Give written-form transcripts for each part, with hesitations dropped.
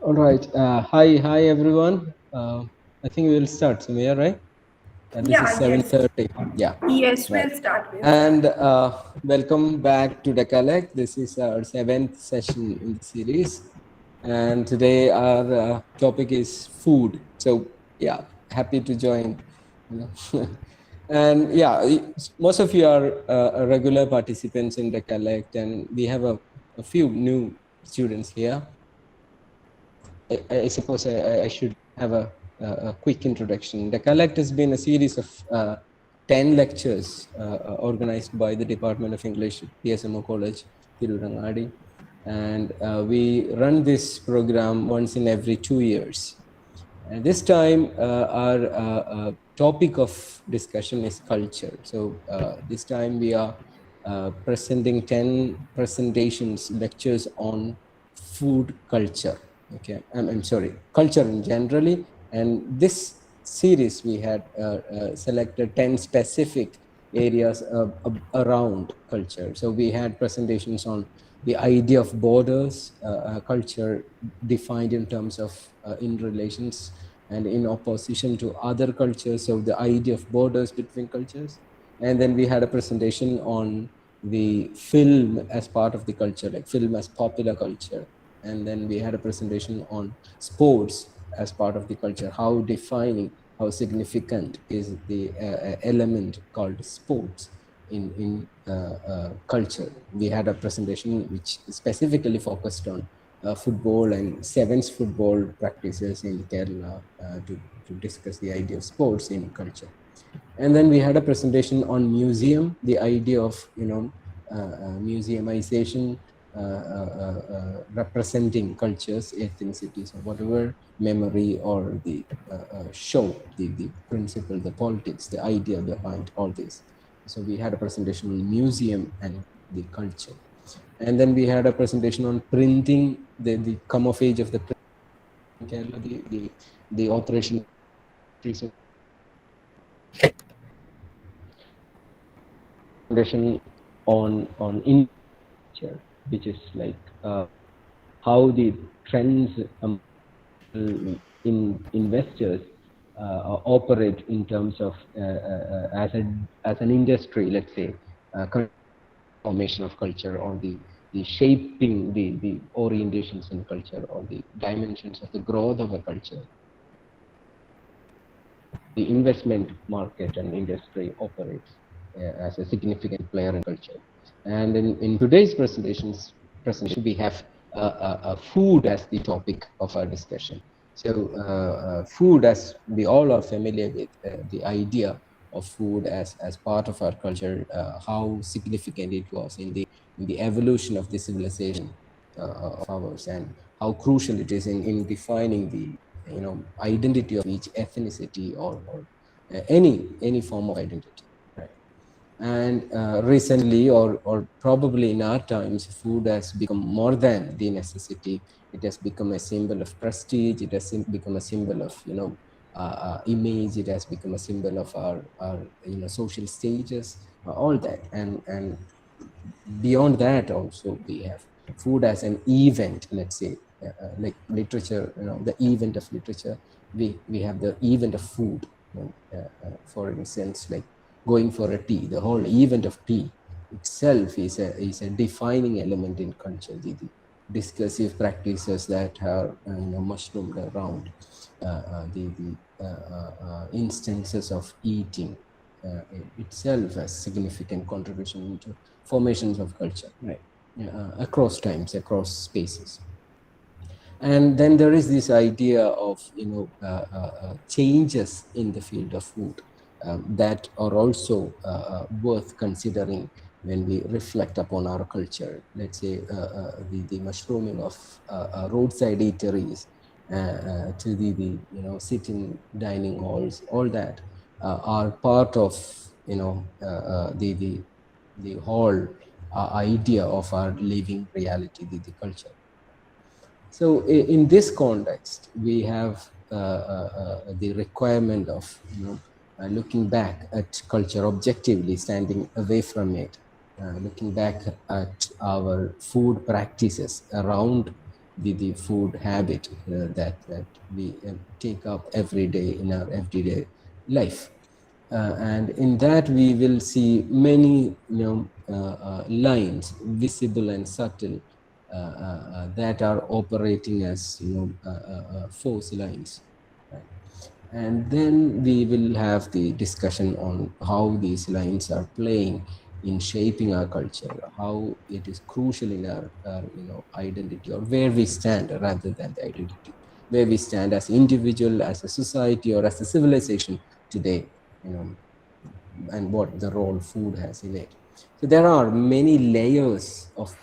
All right. Hi everyone. I think we'll start, Samir, right? This is Yeah, yes. 7:30. Yeah, Yes, right. we'll start. We'll start. And welcome back to DecaLect. This is our seventh session in the series, and today our topic is food. So yeah, happy to join. You know. And yeah, most of you are regular participants in DecaLect, and we have a few new students here. I suppose I should have a quick introduction. DecaLect has been a series of 10 lectures organized by the Department of English at PSMO College Tirurangadi. And we run this program once in every 2 years. And this time, our topic of discussion is culture. So this time we are presenting 10 presentations, lectures on food culture. Okay, I'm sorry, culture in generally. And this series we had selected 10 specific areas around culture. So we had presentations on the idea of borders, culture defined in terms of in relations and in opposition to other cultures. So the idea of borders between cultures. And then we had a presentation on the film as part of the culture, like film as popular culture. And then we had a presentation on sports as part of the culture, how defining, how significant is the element called sports in culture. We had a presentation which specifically focused on football and sevens football practices in Kerala to discuss the idea of sports in culture. And then we had a presentation on museum, the idea of museumization, representing cultures, ethnicities, or whatever, memory or the show, the principle, the politics, the idea behind all this. So we had a presentation on museum and the culture. And then we had a presentation on printing, the come of age of the print in Kerala, the operation on culture, which is like how the trends in investors operate in terms of as an industry, let's say, formation of culture, or the shaping, the orientations in culture, or the dimensions of the growth of a culture. The investment market and industry operates as a significant player in culture. And in today's presentation, we have food as the topic of our discussion. So food, as we all are familiar with, the idea of food as part of our culture, how significant it was in the evolution of the civilization of ours, and how crucial it is in defining the identity of each ethnicity, or any form of identity, right? And recently, or probably in our times, food has become more than the necessity. It has become a symbol of prestige. It has become a symbol of image. It has become a symbol of our social stages, all that. And beyond that also, we have food as an event, let's say, like literature, the event of literature. We have the event of food, for instance, like going for a tea. The whole event of tea itself is a defining element in culture. The discursive practices that are mushroomed around the instances of eating itself has significant contribution into formations of culture, right? Across times, across spaces. And then there is this idea of changes in the field of food that are also worth considering when we reflect upon our culture. Let's say the mushrooming of roadside eateries to the sitting dining halls, all that are part of the whole idea of our living reality, the culture. So in this context, we have the requirement of looking back at culture objectively, standing away from it, looking back at our food practices around the food habit that we take up every day in our everyday life. And in that we will see many lines, visible and subtle, that are operating as force lines, right? And then we will have the discussion on how these lines are playing in shaping our culture, how it is crucial in our identity, or where we stand rather than the identity, where we stand as individual, as a society, or as a civilization today, and what the role food has in it. So there are many layers of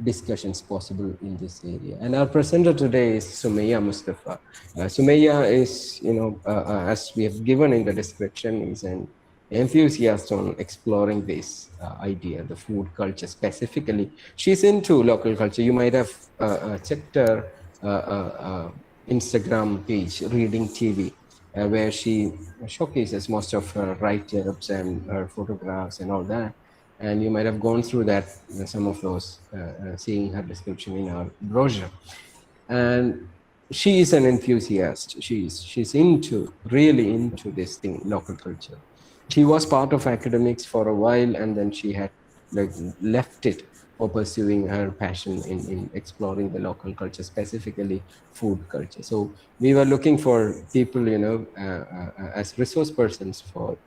discussions possible in this area. And our presenter today is Sumaya Mustafa. Sumaya is, as we have given in the description, is an enthusiast on exploring this idea, the food culture specifically. She's into local culture. You might have checked her Instagram page, Reading TV, where she showcases most of her write-ups and her photographs and all that. And you might have gone through that, some of those, seeing her description in our brochure. And she is an enthusiast. She's really into this thing, local culture. She was part of academics for a while, and then she had left it for pursuing her passion in exploring the local culture, specifically food culture. So we were looking for people, as resource persons for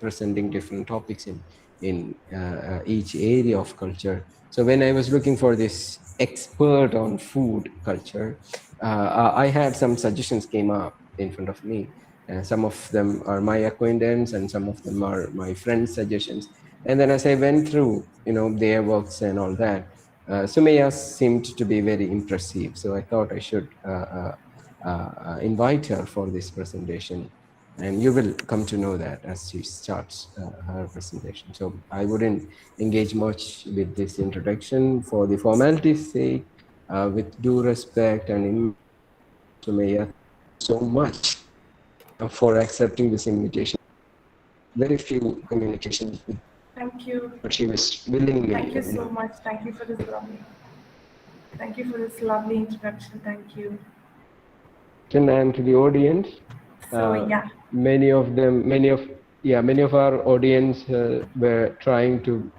presenting different topics in each area of culture. So when I was looking for this expert on food culture, I had some suggestions came up in front of me. Some of them are my acquaintance, and some of them are my friends' suggestions. And then as I went through, their works and all that, Sumaya seemed to be very impressive. So I thought I should invite her for this presentation. And you will come to know that as she starts her presentation. So I wouldn't engage much with this introduction for the formality's sake. With due respect and Sumaya, so much for accepting this invitation. Very few communications with. Thank you. But she was willingly. Thank you so much. Thank you for this lovely. Thank you for this lovely introduction. Thank you. And to the audience. So yeah. Many of our audience were trying to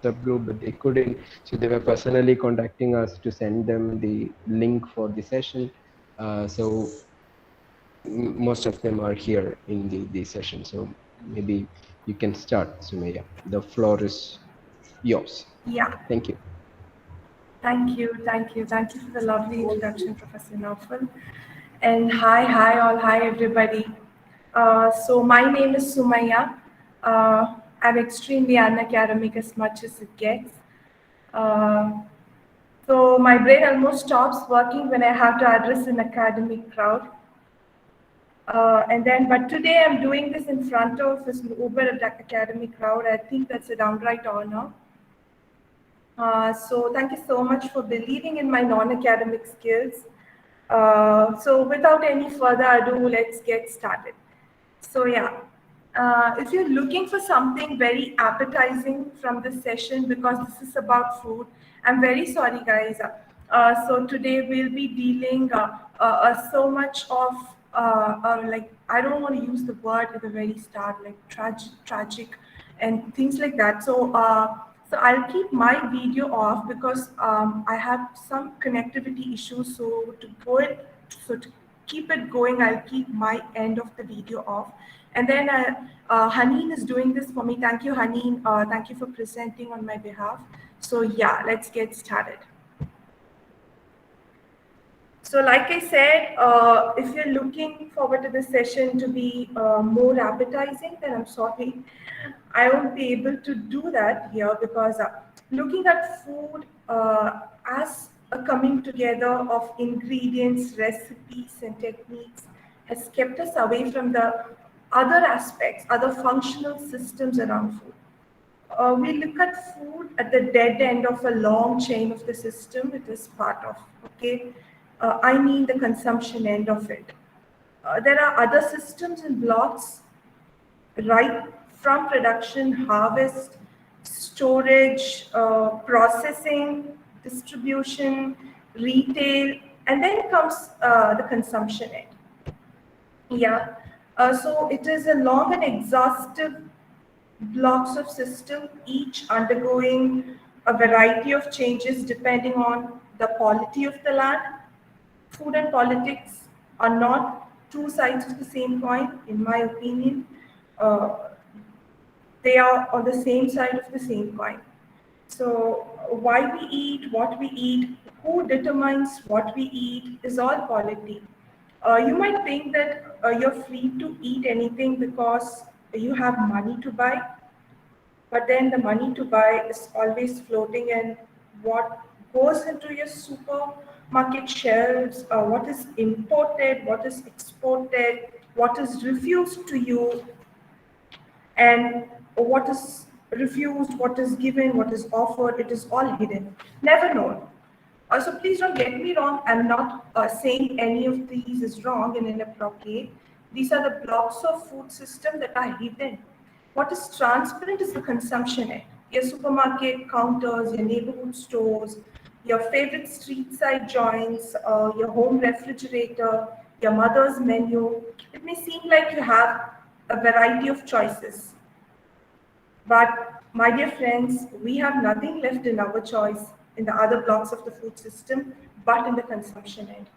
subgroup, but they couldn't. So they were personally contacting us to send them the link for the session. So most of them are here in the session. So maybe you can start, Sumaya. The floor is yours. Yeah. Thank you. Thank you. Thank you. Thank you for the lovely introduction, Professor Naufal. And hi all, hi everybody. So my name is Sumaya. I'm extremely unacademic as much as it gets. So my brain almost stops working when I have to address an academic crowd. But today I'm doing this in front of this uber academic crowd. I think that's a downright honor. So thank you so much for believing in my non-academic skills. So without any further ado, let's get started. So yeah, if you're looking for something very appetizing from this session, because this is about food, I'm very sorry guys. So today we'll be dealing so much of like, I don't want to use the word at the very start, like tragic and things like that. So so I'll keep my video off because I have some connectivity issues. So to keep it going, I'll keep my end of the video off. And then Haneen is doing this for me. Thank you, Haneen. Thank you for presenting on my behalf. So yeah, let's get started. So like I said, if you're looking forward to this session to be more appetizing, then I'm sorry, I won't be able to do that here because looking at food as a coming together of ingredients, recipes, and techniques has kept us away from the other aspects, other functional systems around food. We look at food at the dead end of a long chain of the system it is part of, okay? I mean the consumption end of it. There are other systems and blocks, right from production, harvest, storage, processing, distribution, retail, and then comes the consumption end. Yeah. So it is a long and exhaustive blocks of system, each undergoing a variety of changes depending on the quality of the land. Food and politics are not two sides of the same coin, in my opinion. Uh, they are on the same side of the same coin. So, why we eat, what we eat, who determines what we eat is all polity. You might think that you're free to eat anything because you have money to buy, but then the money to buy is always floating, and what goes into your supermarket shelves, what is imported, what is exported, what is refused to you, and what is refused, what is given, what is offered, it is all hidden, never known. So please don't get me wrong, I'm not saying any of these is wrong and inappropriate. These are the blocks of food system that are hidden. What is transparent is the consumption end. Your supermarket counters, your neighborhood stores, your favorite street side joints, your home refrigerator, your mother's menu. It may seem like you have a variety of choices, but, my dear friends, we have nothing left in our choice in the other blocks of the food system but in the consumption end.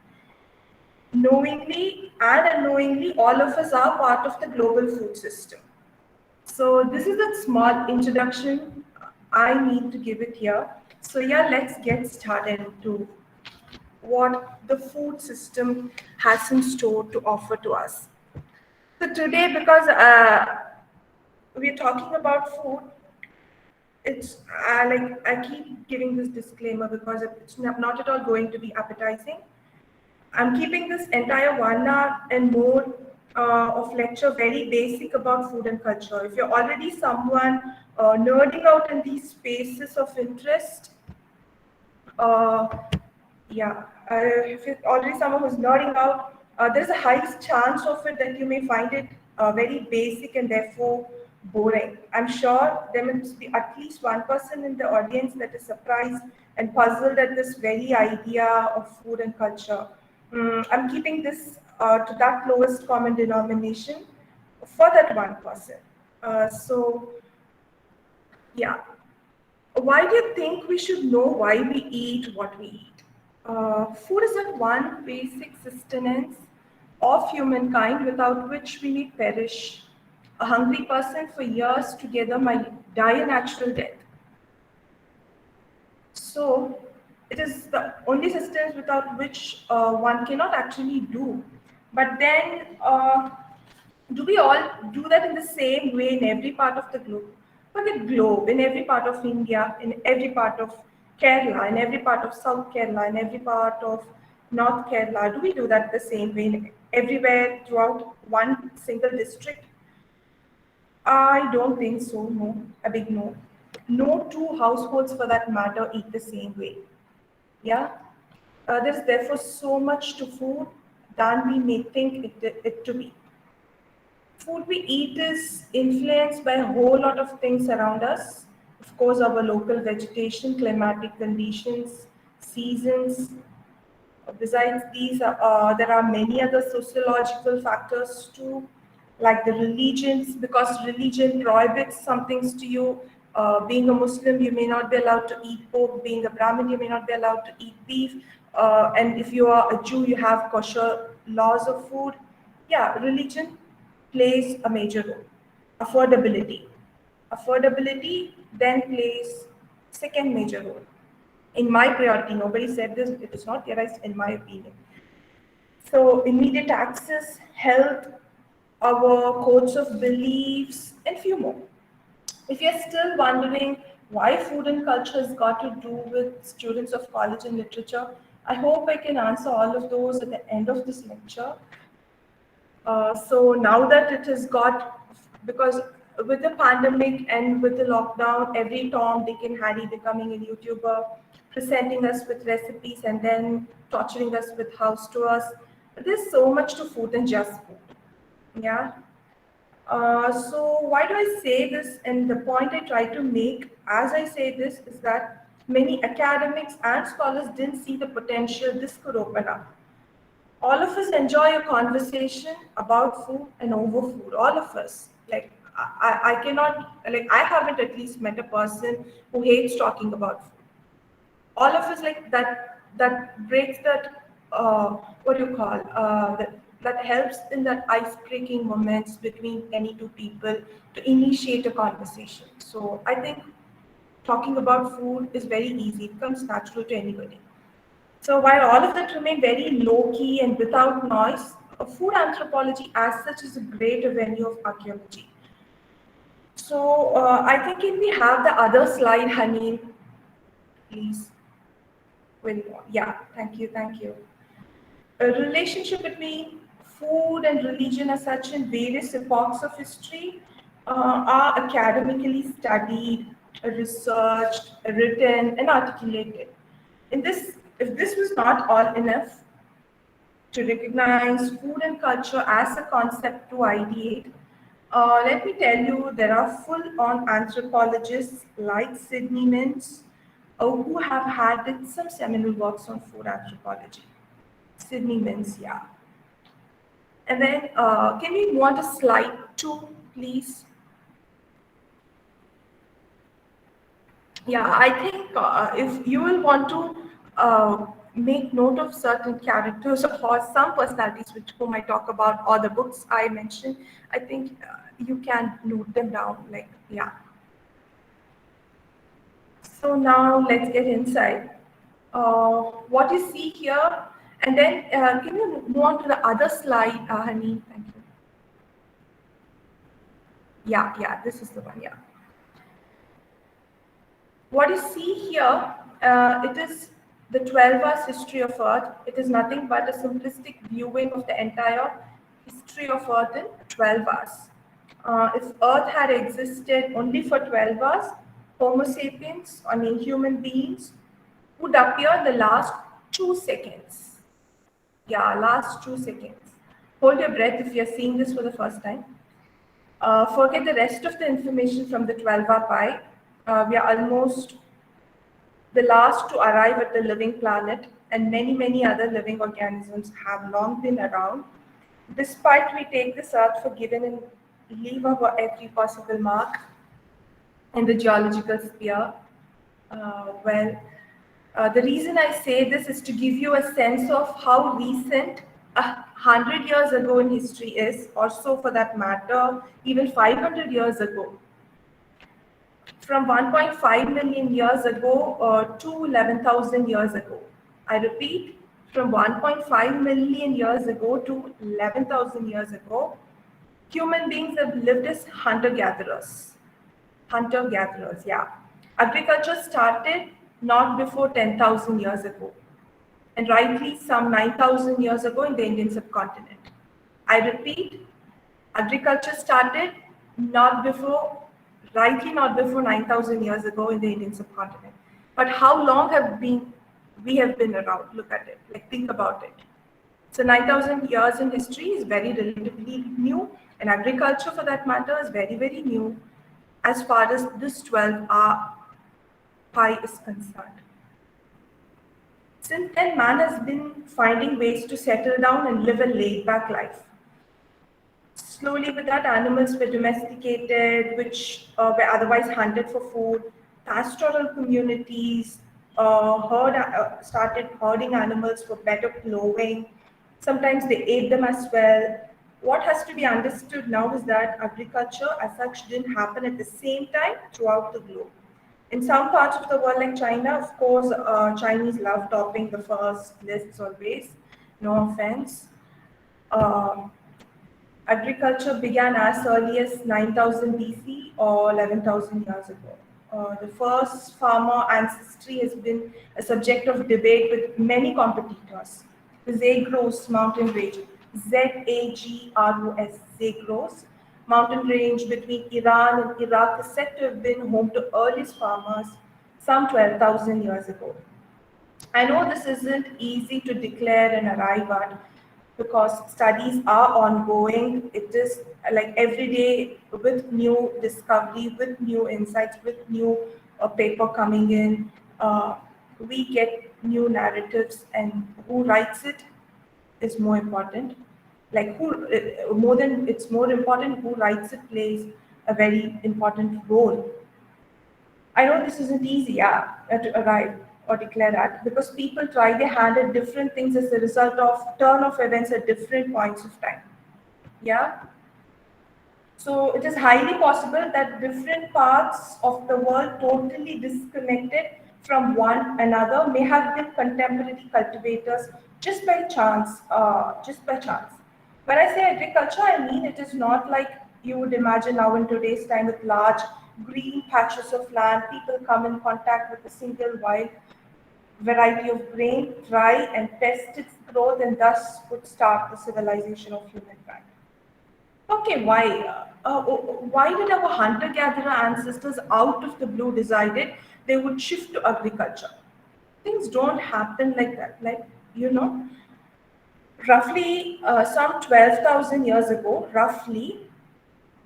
Knowingly and unknowingly, all of us are part of the global food system. So, this is a small introduction I need to give it here. So, yeah, let's get started to what the food system has in store to offer to us. So, today, because we're talking about food, it's like I keep giving this disclaimer because it's not at all going to be appetizing. I'm keeping this entire 1 hour and more of lecture very basic about food and culture. If you're already someone nerding out in these spaces of interest, uh, yeah, if you're already someone who's nerding out, there's a high chance of it that you may find it very basic and therefore boring. I'm sure there must be at least one person in the audience that is surprised and puzzled at this very idea of food and culture. I'm keeping this to that lowest common denomination for that one person. So, yeah. Why do you think we should know why we eat what we eat? Food is the one basic sustenance of humankind without which we may perish. A hungry person for years together might die a natural death. So, it is the only sustenance without which one cannot actually do. But then, do we all do that in the same way in every part of the globe? Forget globe, in every part of India, in every part of Kerala, in every part of South Kerala, in every part of North Kerala, do we do that the same way everywhere throughout one single district? I don't think so, no, a big no. No two households for that matter eat the same way. Yeah? There's therefore so much to food than we may think it to be. Food we eat is influenced by a whole lot of things around us. Of course, our local vegetation, climatic conditions, seasons. Besides these, there are many other sociological factors too, like the religions, because religion prohibits some things to you. Being a Muslim, you may not be allowed to eat pork. Being a Brahmin, you may not be allowed to eat beef. And if you are a Jew, you have kosher laws of food. Yeah, religion plays a major role. Affordability. Affordability then plays second major role. In my priority, nobody said this, it is not theorized in my opinion. So immediate access, health, our codes of beliefs, and few more. If you're still wondering why food and culture has got to do with students of college and literature, I hope I can answer all of those at the end of this lecture. So now that it has got, because with the pandemic and with the lockdown, every Tom, Dick, and Harry becoming a YouTuber, presenting us with recipes and then torturing us with house tours. There's so much to food than just food. Yeah. So why do I say this? And the point I try to make as I say this is that many academics and scholars didn't see the potential this could open up. All of us enjoy a conversation about food and over food. All of us. Like I cannot, like I haven't at least met a person who hates talking about food. All of us like that breaks that what do you call that helps in that ice breaking moments between any two people to initiate a conversation. So I think talking about food is very easy. It comes natural to anybody. So while all of that remain very low-key and without noise, food anthropology as such is a great venue of archaeology. So I think if we have the other slide, Honey, please. Yeah, thank you, thank you. A relationship between food and religion as such in various epochs of history are academically studied, researched, written, and articulated. If this was not all enough to recognize food and culture as a concept to ideate, let me tell you, there are full-on anthropologists like Sidney Mintz who have had some seminal works on food anthropology. Sidney Mintz, yeah. And then, can we move on to slide 2, please? Yeah, I think if you will want to make note of certain characters or some personalities which whom I talk about or the books I mentioned, I think you can note them down. Like, yeah. So now let's get inside. What you see here, and then can you move on to the other slide, Honey? Thank you. Yeah, this is the one. Yeah. What you see here, it is the 12 hours history of Earth. It is nothing but a simplistic viewing of the entire history of Earth in 12 hours. If Earth had existed only for 12 hours, Homo sapiens, I mean human beings, would appear in the last 2 seconds. Yeah, last 2 seconds. Hold your breath if you're seeing this for the first time. Forget the rest of the information from the 12-hour pie. We are almost the last to arrive at the living planet, and many other living organisms have long been around. Despite we take this earth for given and leave our every possible mark in the geological sphere, the reason I say this is to give you a sense of how recent 100 years ago in history is, or so for that matter, even 500 years ago. From 1.5 million years ago to 11,000 years ago. I repeat, from 1.5 million years ago to 11,000 years ago, human beings have lived as hunter-gatherers. Hunter-gatherers, yeah. Agriculture started not before 10,000 years ago, and rightly some 9,000 years ago in the Indian subcontinent. I repeat, agriculture started rightly not before 9,000 years ago in the Indian subcontinent. But how long we have been around? Look at it, like think about it. So 9,000 years in history is very relatively new, and agriculture for that matter is very new as far as this 12-hour pie is concerned. Since then, man has been finding ways to settle down and live a laid-back life. Slowly with that, animals were domesticated, which were otherwise hunted for food. Pastoral communities started herding animals for better clothing. Sometimes they ate them as well. What has to be understood now is that agriculture as such didn't happen at the same time throughout the globe. In some parts of the world like China, of course, Chinese love topping the first lists always, no offense. Agriculture began as early as 9,000 BC or 11,000 years ago. The first farmer ancestry has been a subject of debate with many competitors. The Zagros mountain range, Zagros, Zagros mountain range between Iran and Iraq is said to have been home to earliest farmers some 12,000 years ago. I know this isn't easy to declare and arrive at because studies are ongoing. It is like every day with new discovery, with new insights, with new paper coming in. we get new narratives, and who writes it is more important. Like more than it's more important, who writes it plays a very important role. I know this isn't easy, yeah, to arrive or declare that, because people try their hand at different things as a result of turn of events at different points of time. Yeah. So it is highly possible that different parts of the world totally disconnected from one another may have been contemporary cultivators just by chance, just by chance. When I say agriculture, I mean it is not like you would imagine now in today's time with large green patches of land, people come in contact with a single wild variety of grain, try and test its growth, and thus would start the civilization of humankind. Okay, why? Why did our hunter-gatherer ancestors out of the blue decided they would shift to agriculture? Things don't happen like that. Like, you know, roughly some 12,000 years ago, roughly,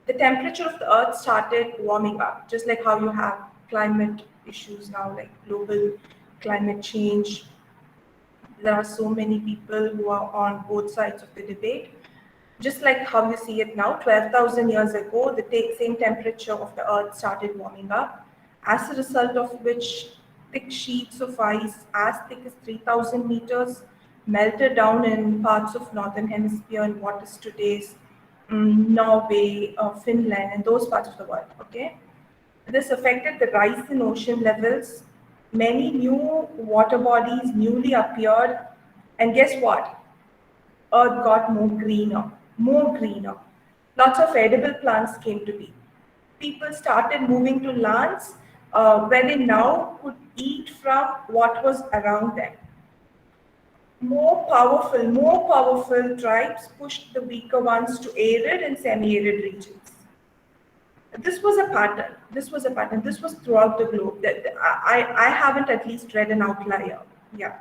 the temperature of the earth started warming up, just like how you have climate issues now, like global climate change. There are so many people who are on both sides of the debate. Just like how you see it now, 12,000 years ago, the same temperature of the earth started warming up, as a result of which thick sheets of ice as thick as 3,000 meters melted down in parts of northern hemisphere in what is today's Norway, Finland, and those parts of the world. Okay, this affected the rise in ocean levels. Many new water bodies newly appeared, and guess what? Earth got more greener, more greener. Lots of edible plants came to be. People started moving to lands where they now could eat from what was around them. More powerful tribes pushed the weaker ones to arid and semi-arid regions. This was a pattern. This was a pattern. This was throughout the globe. I haven't at least read an outlier. Yeah.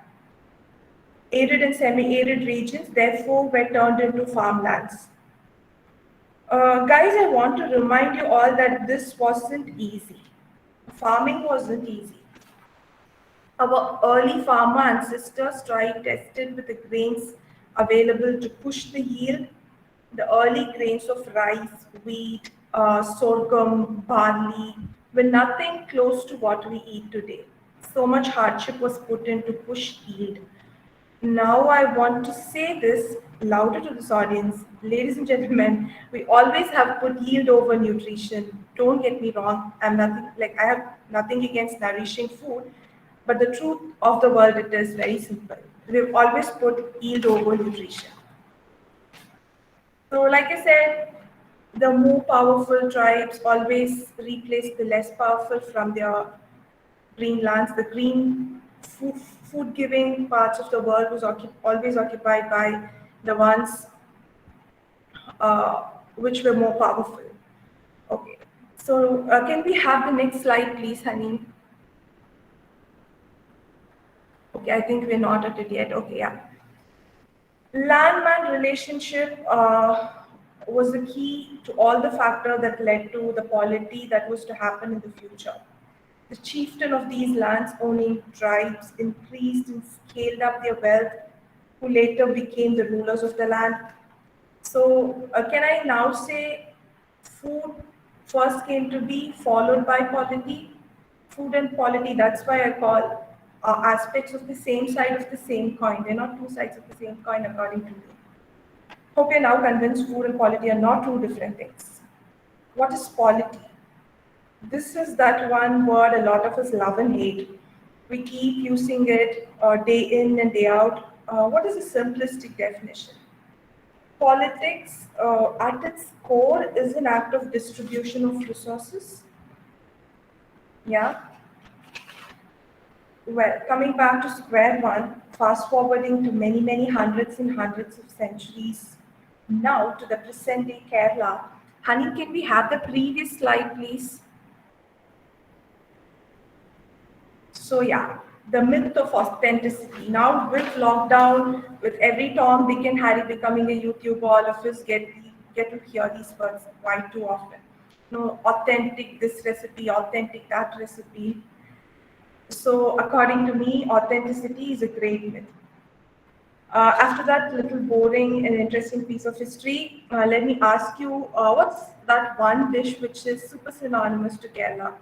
Arid and semi-arid regions, therefore, were turned into farmlands. Guys, I want to remind you all that this wasn't easy. Farming wasn't easy. Our early farmer ancestors tried tested with the grains available to push the yield. The early grains of rice, wheat, sorghum, barley were nothing close to what we eat today. So much hardship was put in to push yield. Now I want to say this louder to this audience. Ladies and gentlemen, we always have put yield over nutrition. Don't get me wrong. I have nothing against nourishing food, but the truth of the world, it is very simple. We've always put yield over nutrition. So like I said, the more powerful tribes always replace the less powerful from their green lands. The green food giving parts of the world was always occupied by the ones which were more powerful. Okay, so can we have the next slide, please, honey? Okay, I think we're not at it yet. Okay, yeah. Land-man relationship was the key to all the factors that led to the polity that was to happen in the future. The chieftain of these lands owning tribes increased and scaled up their wealth, who later became the rulers of the land. So, can I now say food first came to be, followed by polity? Food and polity, that's why I call aspects of the same side of the same coin. They're not two sides of the same coin, according to me. Hope you're now convinced food and polity are not two different things. What is polity? This is that one word a lot of us love and hate. We keep using it day in and day out. What is the simplistic definition? Politics, at its core, is an act of distribution of resources. Yeah. Well, coming back to square one, fast forwarding to many, many hundreds and hundreds of centuries now to the present day Kerala. Honey, can we have the previous slide, please? So yeah, the myth of authenticity. Now with lockdown, with every Tom, Dick and Harry becoming a YouTuber, all of us get to hear these words quite too often. No, authentic this recipe, authentic that recipe. So according to me, authenticity is a great myth. After that little boring and interesting piece of history, let me ask you, what's that one dish which is super synonymous to Kerala?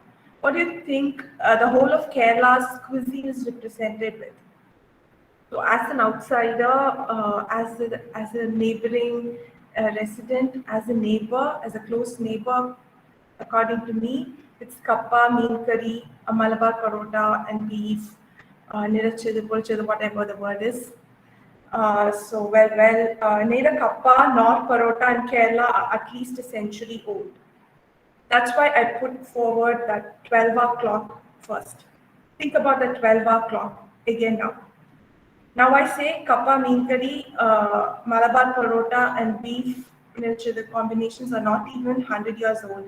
What do you think the whole of Kerala's cuisine is represented with? So, as an outsider, as a neighboring resident, as a neighbor, as a close neighbor, according to me, it's kappa, mean curry, a Malabar parota, and beef, nirachadu, pulchadu, whatever the word is. Neither kappa nor parota in Kerala are at least a century old. That's why I put forward that 12-hour clock first. Think about the 12-hour clock again now. Now I say kappa, mean curry, Malabar parota, and beef, the combinations are not even 100 years old.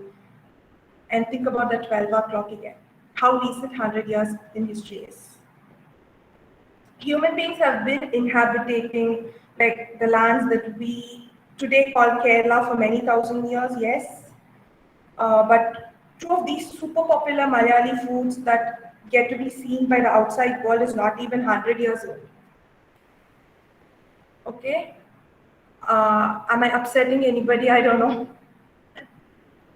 And think about the 12-hour clock again. How recent 100 years in history is. Human beings have been inhabiting like the lands that we today call Kerala for many thousand years, yes. But two of these super popular Malayali foods that get to be seen by the outside world is not even 100 years old. Okay? Am I upsetting anybody? I don't know.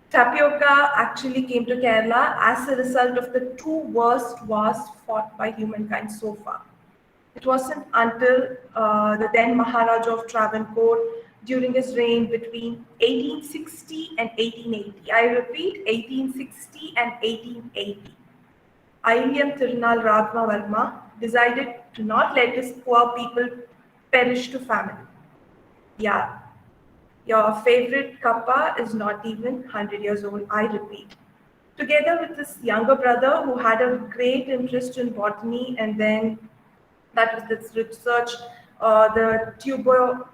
Tapioca actually came to Kerala as a result of the two worst wars fought by humankind so far. It wasn't until the then Maharaja of Travancore during his reign between 1860 and 1880. I repeat, 1860 and 1880. Ayam Tirunal Raghavarma decided to not let his poor people perish to famine. Yeah, your favorite kappa is not even 100 years old, I repeat. Together with his younger brother who had a great interest in botany, and then that was this research, the tuber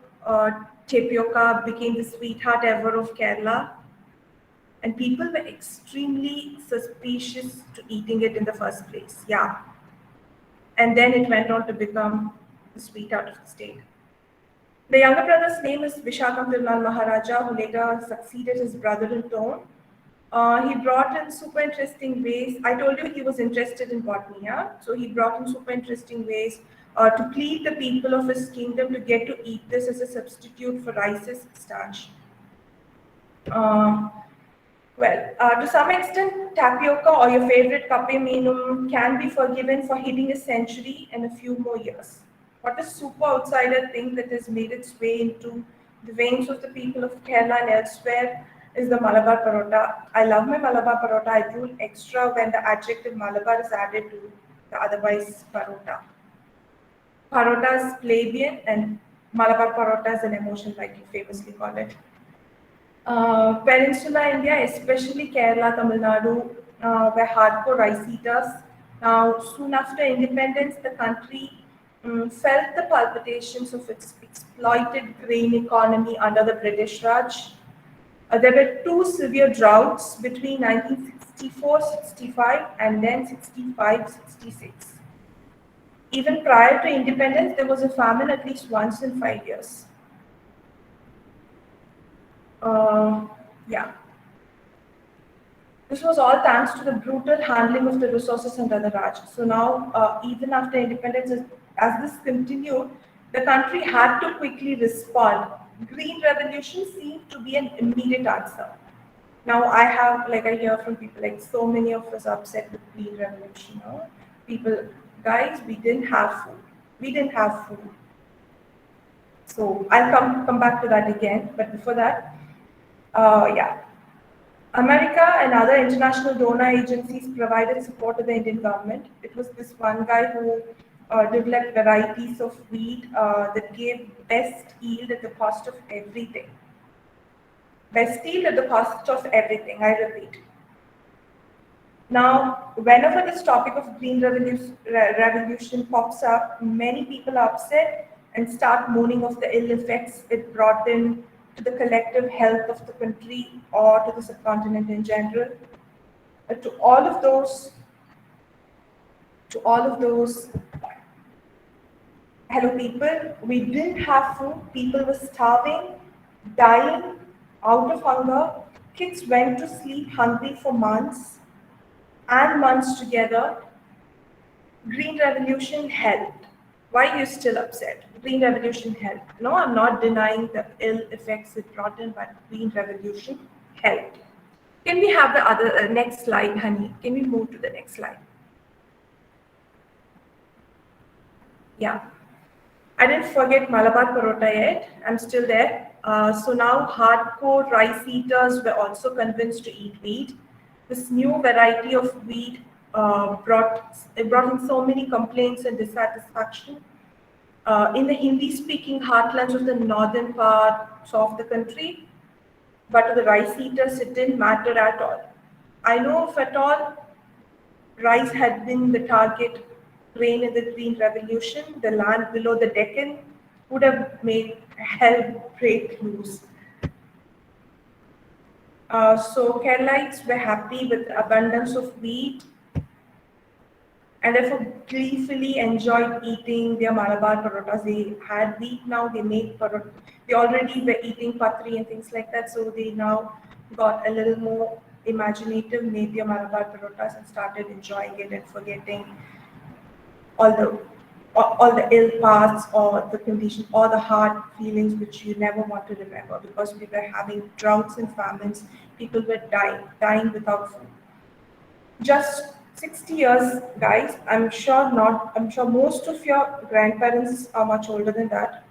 tapioca became the sweetheart ever of Kerala, and people were extremely suspicious to eating it in the first place. Yeah, and then it went on to become the sweetheart of the state. The younger brother's name is Vishakam Tirunal Maharaja, who later succeeded his brother in throne. He brought in super interesting ways. I told you he was interested in botany, yeah? So he brought in super interesting ways to plead the people of his kingdom to get to eat this as a substitute for rice's starch. Uh, to some extent, tapioca or your favorite kape meenum can be forgiven for hitting a century and a few more years. What a super outsider thing that has made its way into the veins of the people of Kerala and elsewhere is the Malabar parota. I love my Malabar parota. I drool extra when the adjective Malabar is added to the otherwise parota. Parota is plebeian and Malabar parota is an emotion, like you famously call it. Peninsular India, especially Kerala, Tamil Nadu, were hardcore rice eaters. Now, soon after independence, the country felt the palpitations of its exploited grain economy under the British Raj. There were two severe droughts between 1964-65 and then 65-66. Even prior to independence, there was a famine at least once in 5 years. Yeah. This was all thanks to the brutal handling of the resources under the Raj. So now, even after independence, as this continued, the country had to quickly respond. Green revolution seemed to be an immediate answer. Now I have, like I hear from people, like so many of us are upset with green revolution. People, guys, we didn't have food. We didn't have food. So I'll come back to that again. But before that, yeah. America and other international donor agencies provided support to the Indian government. It was this one guy who developed varieties of wheat that gave best yield at the cost of everything. Best yield at the cost of everything, I repeat. Now, whenever this topic of green revolution pops up, many people are upset and start moaning of the ill effects it brought in to the collective health of the country or to the subcontinent in general. To all of those, hello people, we didn't have food, people were starving, dying, out of hunger, kids went to sleep hungry for months and months together. Green Revolution helped. Why are you still upset? Green Revolution helped. No, I'm not denying the ill effects it brought in, but Green Revolution helped. Can we have the other next slide, honey? Can we move to the next slide? Yeah. I didn't forget Malabar Parota yet. I'm still there. So now hardcore rice eaters were also convinced to eat wheat. This new variety of wheat brought in so many complaints and dissatisfaction. In the Hindi-speaking heartlands of the northern parts of the country, but to the rice eaters, it didn't matter at all. I know if at all rice had been the target grain in the Green Revolution, the land below the Deccan would have made hell break loose. So Keralites were happy with the abundance of wheat and therefore gleefully enjoyed eating their Malabar parotas. They had wheat now, they made parot. They already were eating patri and things like that, so they now got a little more imaginative, made their Malabar parotas and started enjoying it and forgetting all the all the ill paths or the condition or the hard feelings which you never want to remember, because we were having droughts and famines, people were dying without food. Just 60 years, guys. I'm sure most of your grandparents are much older than that.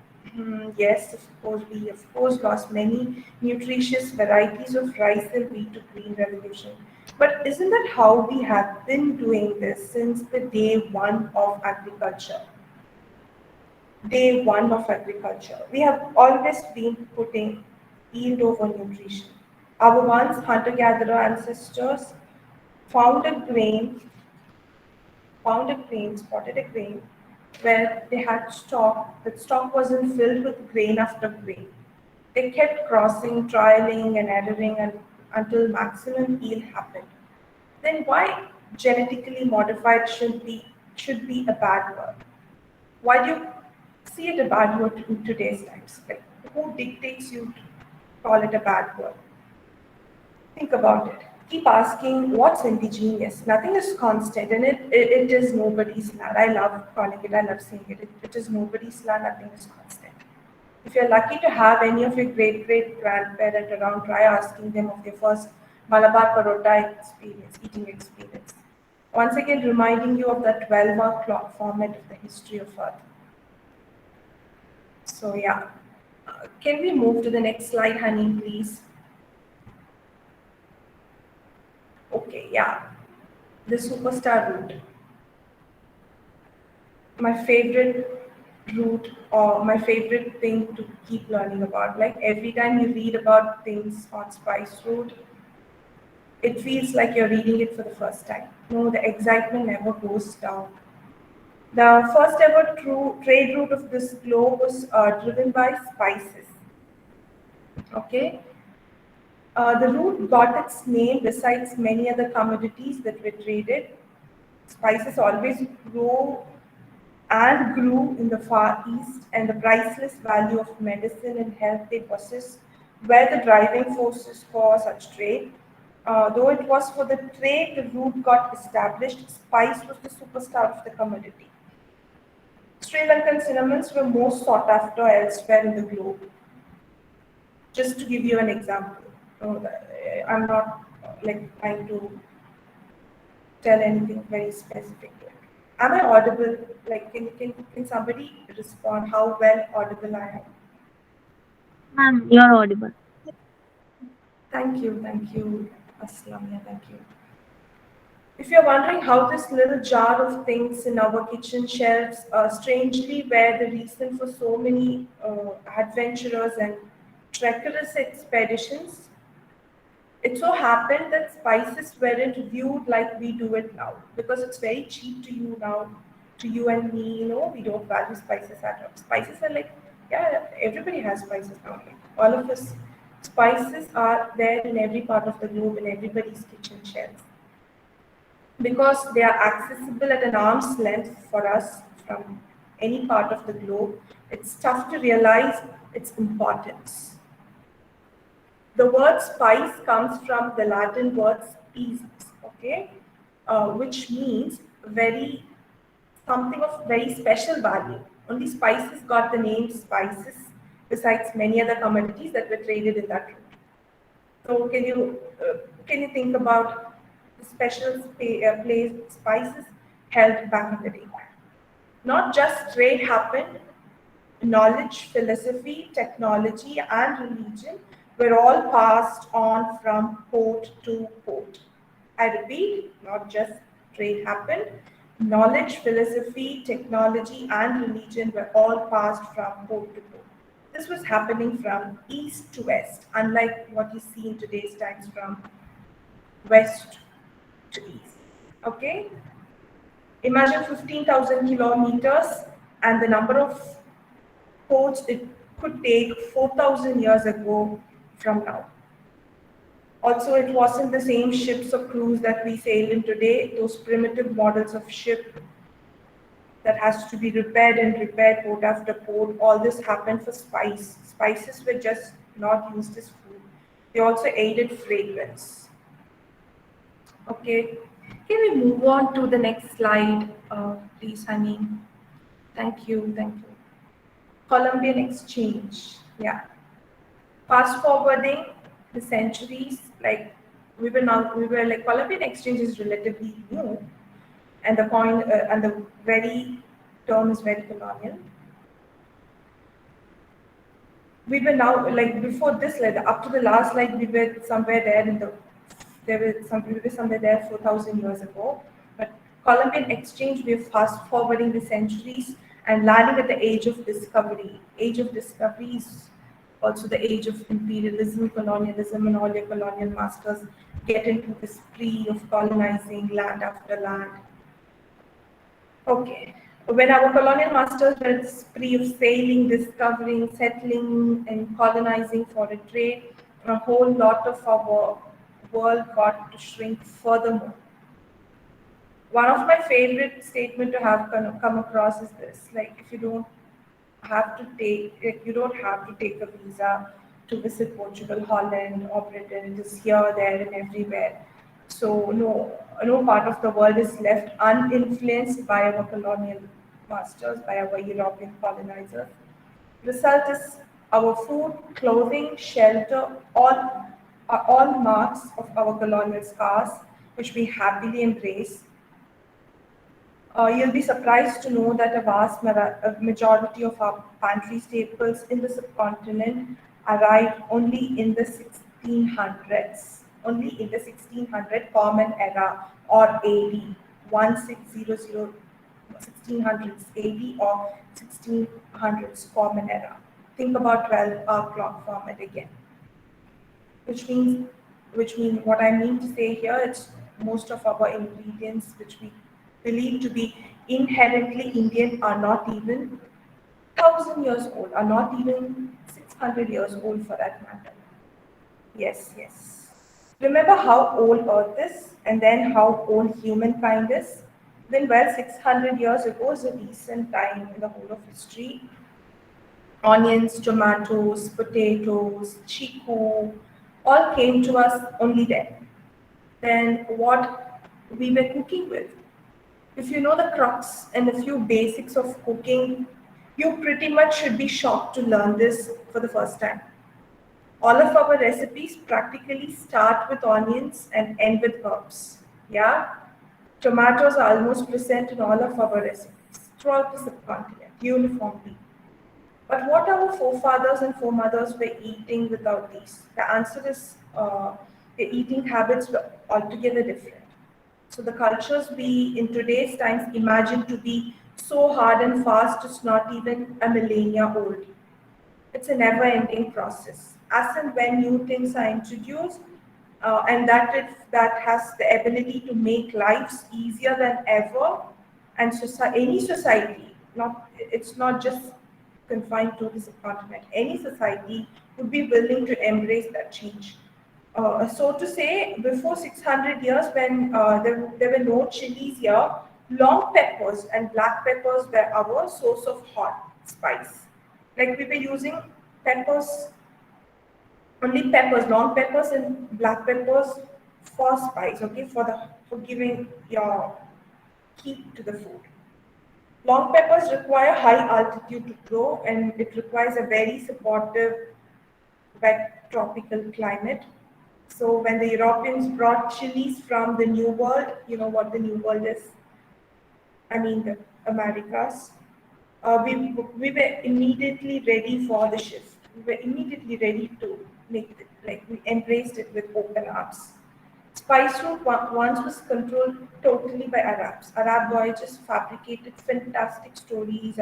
Yes, of course, we of course lost many nutritious varieties of rice and wheat to Green Revolution. But isn't that how we have been doing this since the day one of agriculture? Day one of agriculture. We have always been putting yield over nutrition. Our once hunter-gatherer ancestors found a grain, spotted a grain where they had stock. That stock wasn't filled with grain after grain. They kept crossing, trialing, and erroring until maximum yield happened. Then why genetically modified should be a bad word? Why do you see it a bad word in today's times? Like, who dictates you to call it a bad word? Think about it. Keep asking what's indigenous. Nothing is constant, and it is nobody's land. I love calling it, I love saying it. It is nobody's land, nothing is constant. If you're lucky to have any of your great great grandparent around, try asking them of their first Malabar Parota experience, eating experience. Once again, reminding you of that 12-hour clock format of the history of Earth. So, yeah. Can we move to the next slide, honey, please? Okay, yeah. The superstar route. My favorite route or my favorite thing to keep learning about. Like every time you read about things on spice route, it feels like you're reading it for the first time. No, the excitement never goes down. The first ever true trade route of this globe was driven by spices. Okay, the route got its name besides many other commodities that were traded. Spices always grow and grew in the Far East, and the priceless value of medicine and health they possess were the driving forces for such trade. Though it was for the trade the route got established, spice was the superstar of the commodity. Sri Lankan cinnamons were most sought after elsewhere in the globe. Just to give you an example, I'm not like trying to tell anything very specific to it. Am I audible? Like, can somebody respond how well audible I am? Ma'am, you're audible. Thank you, Aslamia, thank you. If you're wondering how this little jar of things in our kitchen shelves strangely were the reason for so many adventurous and treacherous expeditions, it so happened that spices weren't viewed like we do it now, because it's very cheap to you now, to you and me. We don't value spices at all. Spices are like, yeah, everybody has spices now. Like, all of us, spices are there in every part of the globe, in everybody's kitchen shelves, because they are accessible at an arm's length for us from any part of the globe. It's tough to realize its importance. The word spice comes from the Latin word species, okay, which means very something of very special value. Only spices got the name spices, besides many other commodities that were traded in that route. So can you think about the special place spices held back in the day? Not just trade happened, knowledge, philosophy, technology, and religion were all passed on from port to port. I repeat, not just trade happened, knowledge, philosophy, technology, and religion were all passed from port to port. This was happening from east to west, unlike what you see in today's times from west to east. Okay? Imagine 15,000 kilometers and the number of ports it could take 4,000 years ago from now. Also, it wasn't the same ships or crews that we sail in today, those primitive models of ship that has to be repaired and repaired port after port. All this happened for spice. Spices were just not used as food. They also aided fragrance. Okay, can we move on to the next slide, please, Honey? Thank you, thank you. Columbian exchange, yeah. Fast forwarding the centuries, like we were like Columbian exchange is relatively new, and the point and the very term is very colonial. We were now like before this slide, up to the last slide, we were somewhere there in the we were somewhere there 4,000 years ago. But Columbian exchange, we're fast forwarding the centuries and landing at the age of discovery. Age of discovery is also the age of imperialism, colonialism, and all your colonial masters get into this spree of colonizing land after land. Okay. When our colonial masters were at the spree of sailing, discovering, settling, and colonizing for a trade, a whole lot of our world got to shrink furthermore. One of my favorite statement to have come across is this: like, if you don't have to take, like, you don't have to take a visa to visit Portugal, Holland, or Britain. It is here, there, and everywhere. So no part of the world is left uninfluenced by our colonial masters, by our European colonizers. Result is our food, clothing, shelter, all are all marks of our colonial scars, which we happily embrace. You'll be surprised to know that a majority of our pantry staples in the subcontinent arrived only in the 1600s, only in the 1600 Common Era or AD, 1600, 1600s AD or 1600s Common Era. Think about 12-hour clock format again, which means what I mean to say here, it's most of our ingredients which we believe to be inherently Indian are not even 1,000 years old, are not even 600 years old for that matter. Yes, yes. Remember how old Earth is and then how old humankind is? Then, well, 600 years ago is a recent time in the whole of history. Onions, tomatoes, potatoes, chiku, all came to us only then. Then what we were cooking with. If you know the crux and a few basics of cooking, you pretty much should be shocked to learn this for the first time. All of our recipes practically start with onions and end with herbs. Yeah? Tomatoes are almost present in all of our recipes throughout the subcontinent uniformly. But what our forefathers and foremothers were eating without these? The answer is their eating habits were altogether different. So the cultures we in today's times imagine to be so hard and fast is not even a millennia old. It's a never-ending process. As and when new things are introduced, and that has the ability to make lives easier than ever, and any society, not it's not just confined to the subcontinent. Any society would be willing to embrace that change. So to say, before 600 years, when there were no chilies here, long peppers and black peppers were our source of hot spice. Like we were using peppers, only peppers, long peppers and black peppers for spice, okay, for giving your heat to the food. Long peppers require high altitude to grow, and it requires a very supportive wet tropical climate. So when the Europeans brought chilies from the New World, you know what the New World is? I mean the Americas. We were immediately ready for the shift. We were immediately ready to make it, like we embraced it with open arms. Spice route once was controlled totally by Arabs. Arab voyages fabricated fantastic stories,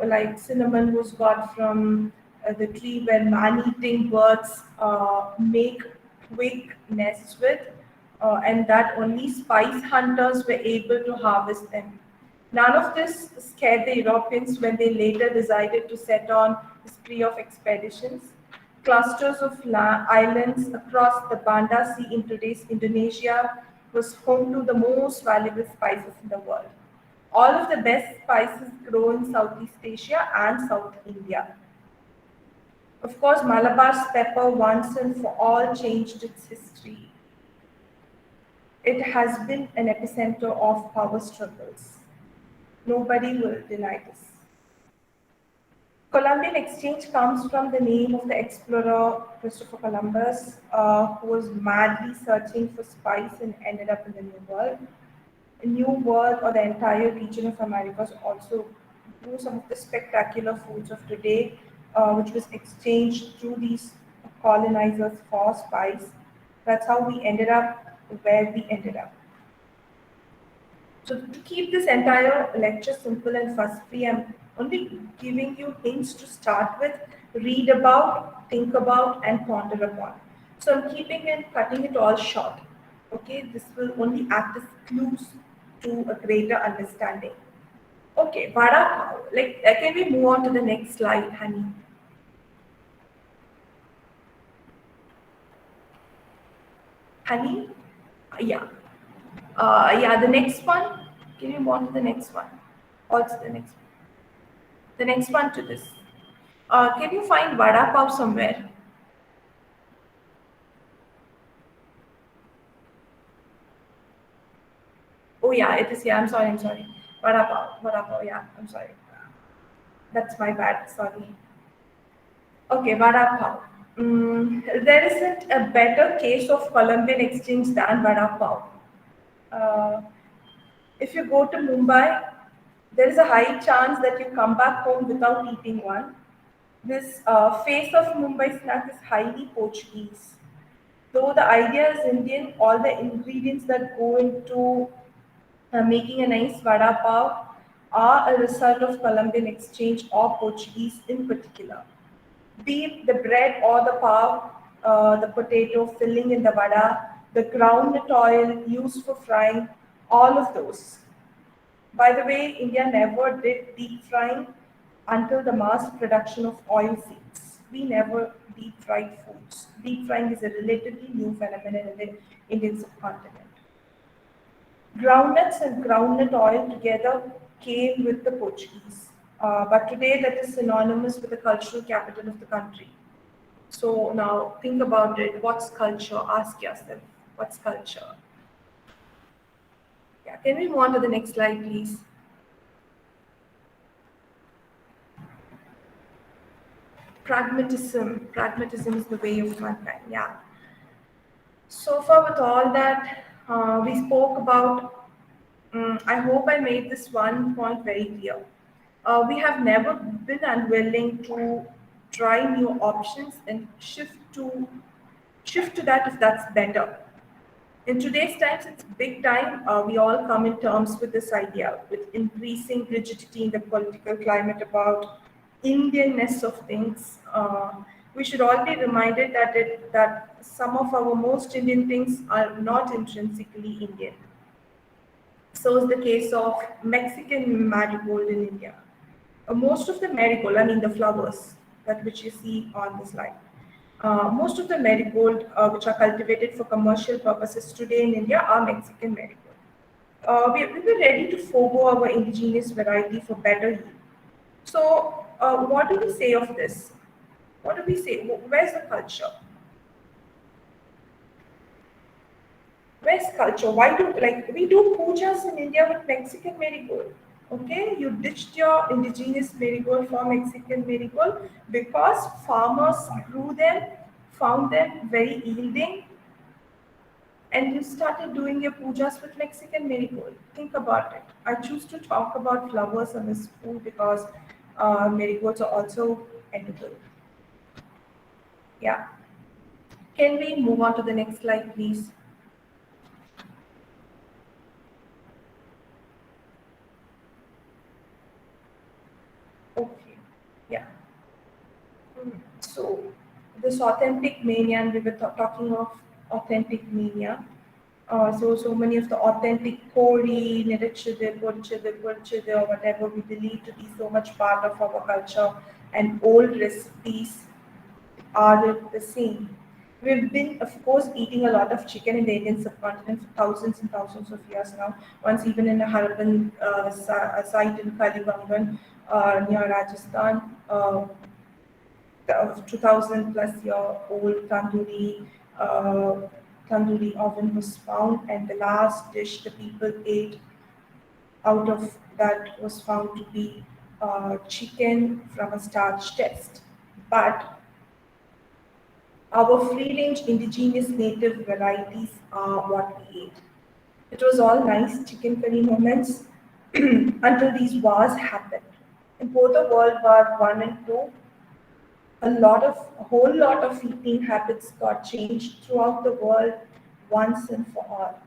like cinnamon was got from the tree where man-eating birds make quick nests with, and that only spice hunters were able to harvest them. None of this scared the Europeans when they later decided to set on a spree of expeditions. Clusters of islands across the Banda Sea in today's Indonesia was home to the most valuable spices in the world. All of the best spices grow in Southeast Asia and South India. Of course, Malabar's pepper once and for all changed its history. It has been an epicenter of power struggles. Nobody will deny this. Columbian exchange comes from the name of the explorer Christopher Columbus, who was madly searching for spice and ended up in the New World. The New World, or the entire region of Americas, also grew some of the spectacular foods of today, which was exchanged through these colonizers for spice. That's how we ended up where we ended up. So to keep this entire lecture simple and fuss-free, I'm only giving you hints to start with, read about, think about, and ponder upon. So I'm keeping and cutting it all short. Okay, this will only act as clues to a greater understanding. Okay, vada pav. Like, can we move on to the next slide, honey? Honey? Yeah. Yeah, the next one. Can you move on to the next one? Also the next one. The next one to this. Can you find vada pav somewhere? Oh yeah, it is here. I'm sorry. I'm sorry. Vada pav. Vada pav. Yeah, I'm sorry. That's my bad. Sorry. Okay, vada pav. There isn't a better case of Columbian exchange than vada pav. Uh, if you go to Mumbai, there is a high chance that you come back home without eating one. This face of Mumbai snack is highly Portuguese. Though the idea is Indian, all the ingredients that go into making a nice vada pav are a result of Columbian exchange or Portuguese in particular. Be it the bread or the pav, the potato filling in the vada, the groundnut oil used for frying, all of those. By the way, India never did deep frying until the mass production of oil seeds. We never deep fried foods. Deep frying is a relatively new phenomenon in the Indian subcontinent. Groundnuts and groundnut oil together came with the Portuguese, but today that is synonymous with the cultural capital of the country. So now think about it. What's culture? Ask yourself, what's culture? Yeah, can we move on to the next slide, please? Pragmatism is the way of mankind. Yeah. So far, with all that we spoke about, I hope I made this one point very clear. We have never been unwilling to try new options and shift to that if that's better. In today's times, it's big time. We all come in terms with this idea, with increasing rigidity in the political climate about Indianness of things. We should all be reminded that some of our most Indian things are not intrinsically Indian. So is the case of Mexican marigold in India. Most of the marigold, I mean the flowers that which you see on the slide, most of the marigold which are cultivated for commercial purposes today in India are Mexican marigold. We were ready to forego our indigenous variety for better yield. So, what do we say of this? What do we say? Where's the culture? Where's culture? Why do like we do pujas in India with Mexican marigold? Okay, you ditched your indigenous marigold for Mexican marigold because farmers grew them, found them very yielding, and you started doing your pujas with Mexican marigold. Think about it. I choose to talk about flowers on this food because marigolds are also edible. Yeah. Can we move on to the next slide, please? Okay. Yeah. So this authentic mania, and we were talking of authentic mania. So many of the authentic kori, nirichide, purchide, or whatever we believe to be so much part of our culture and old recipes are the same. We've been, of course, eating a lot of chicken in the Indian subcontinent for thousands and thousands of years now. Once even in a Harappan site in Kalibangan near Rajasthan, 2000 plus year old tandoori oven was found, and the last dish the people ate out of that was found to be chicken from a starch test. But our free range indigenous native varieties are what we ate. It was all nice chicken curry moments until these wars happened. In both the World War One and Two, a whole lot of eating habits got changed throughout the world once and for all.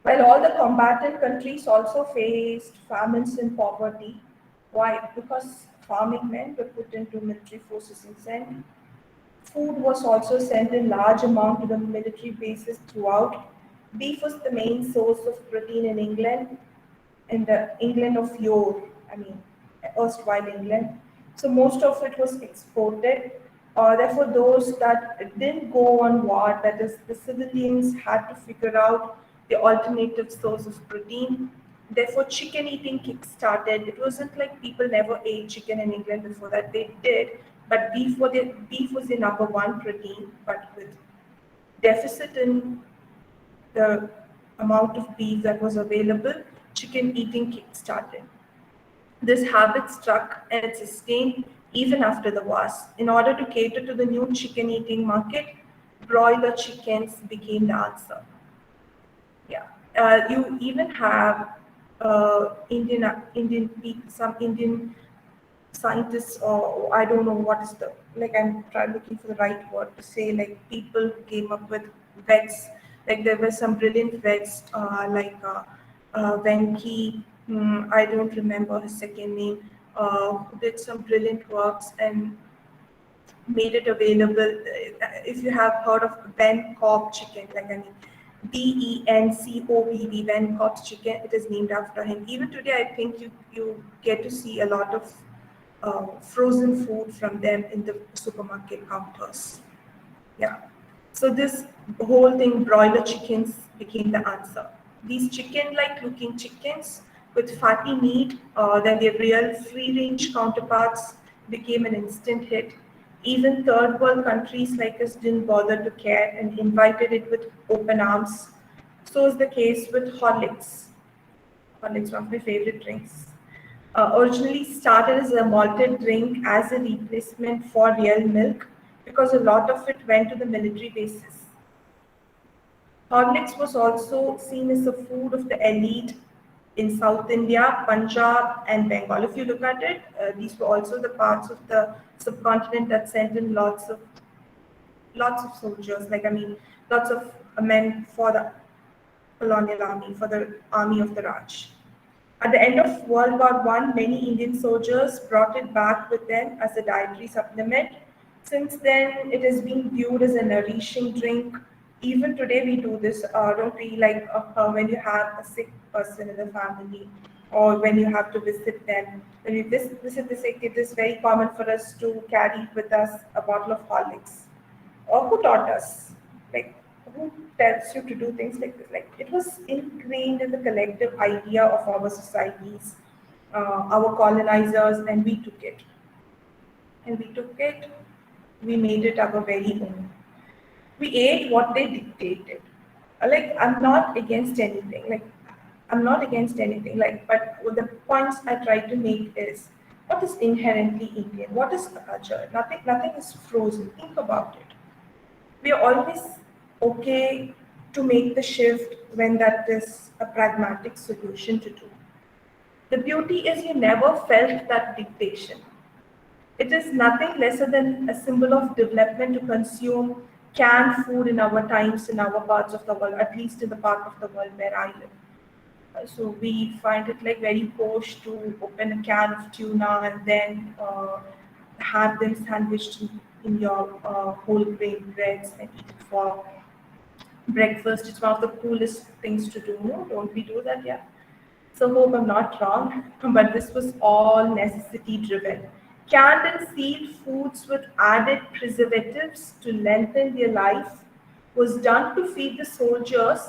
While all the combatant countries also faced famines and poverty. Why? Because farming men were put into military forces and sent. Food was also sent in large amount to the military bases throughout. Beef was the main source of protein in the England of yore, I mean, erstwhile England. So most of it was exported. Therefore, those that didn't go on war, that is, the civilians had to figure out the alternative source of protein. Therefore, chicken eating kick-started. It wasn't like people never ate chicken in England before that. They did, but beef was the number one protein. But with deficit in the amount of beef that was available, chicken eating kick-started. This habit stuck and it sustained even after the wars. In order to cater to the new chicken eating market, broiler chickens became the answer. Yeah. You even have some Indian scientists, or I don't know what is the, like, I'm trying looking for the right word to say, like people who came up with vets. Like there were some brilliant vets Venki, I don't remember his second name, who did some brilliant works and made it available. If you have heard of Bangkok chicken, like I mean, BENCOBB, Bangkok chicken, it is named after him. Even today, I think you get to see a lot of frozen food from them in the supermarket counters. Yeah. So this whole thing, broiler chickens became the answer. These chicken-like looking chickens with fatty meat than their real free-range counterparts became an instant hit. Even third world countries like us didn't bother to care and invited it with open arms. So is the case with Horlicks. Horlicks, one of my favorite drinks. Originally started as a malted drink as a replacement for real milk because a lot of it went to the military bases. Horlicks was also seen as the food of the elite in South India, Punjab, and Bengal. If you look at it, these were also the parts of the subcontinent that sent in lots of soldiers. Like I mean, lots of men for the colonial army, for the army of the Raj. At the end of World War One, many Indian soldiers brought it back with them as a dietary supplement. Since then, it has been viewed as a nourishing drink. Even today, we do this. Don't we, like when you have a sick person in the family, or when you have to visit them? When you visit the sick, it is very common for us to carry with us a bottle of Horlicks. Or who taught us? Like, who tells you to do things like this? Like, it was ingrained in the collective idea of our societies, our colonizers, and we took it. And we took it, we made it our very own. We ate what they dictated. Like, I'm not against anything. Like, I'm not against anything, like, but the points I try to make is what is inherently Indian? What is the culture? Nothing is frozen. Think about it. We are always okay to make the shift when that is a pragmatic solution to do. The beauty is you never felt that dictation. It is nothing lesser than a symbol of development to consume canned food in our times, in our parts of the world, at least in the part of the world where I live. So we find it like very posh to open a can of tuna and then have them sandwiched in your whole grain breads and eat it for breakfast. It's one of the coolest things to do. No, don't we do that? Yeah. So hope I'm not wrong, but this was all necessity driven. Canned and sealed foods with added preservatives to lengthen their life was done to feed the soldiers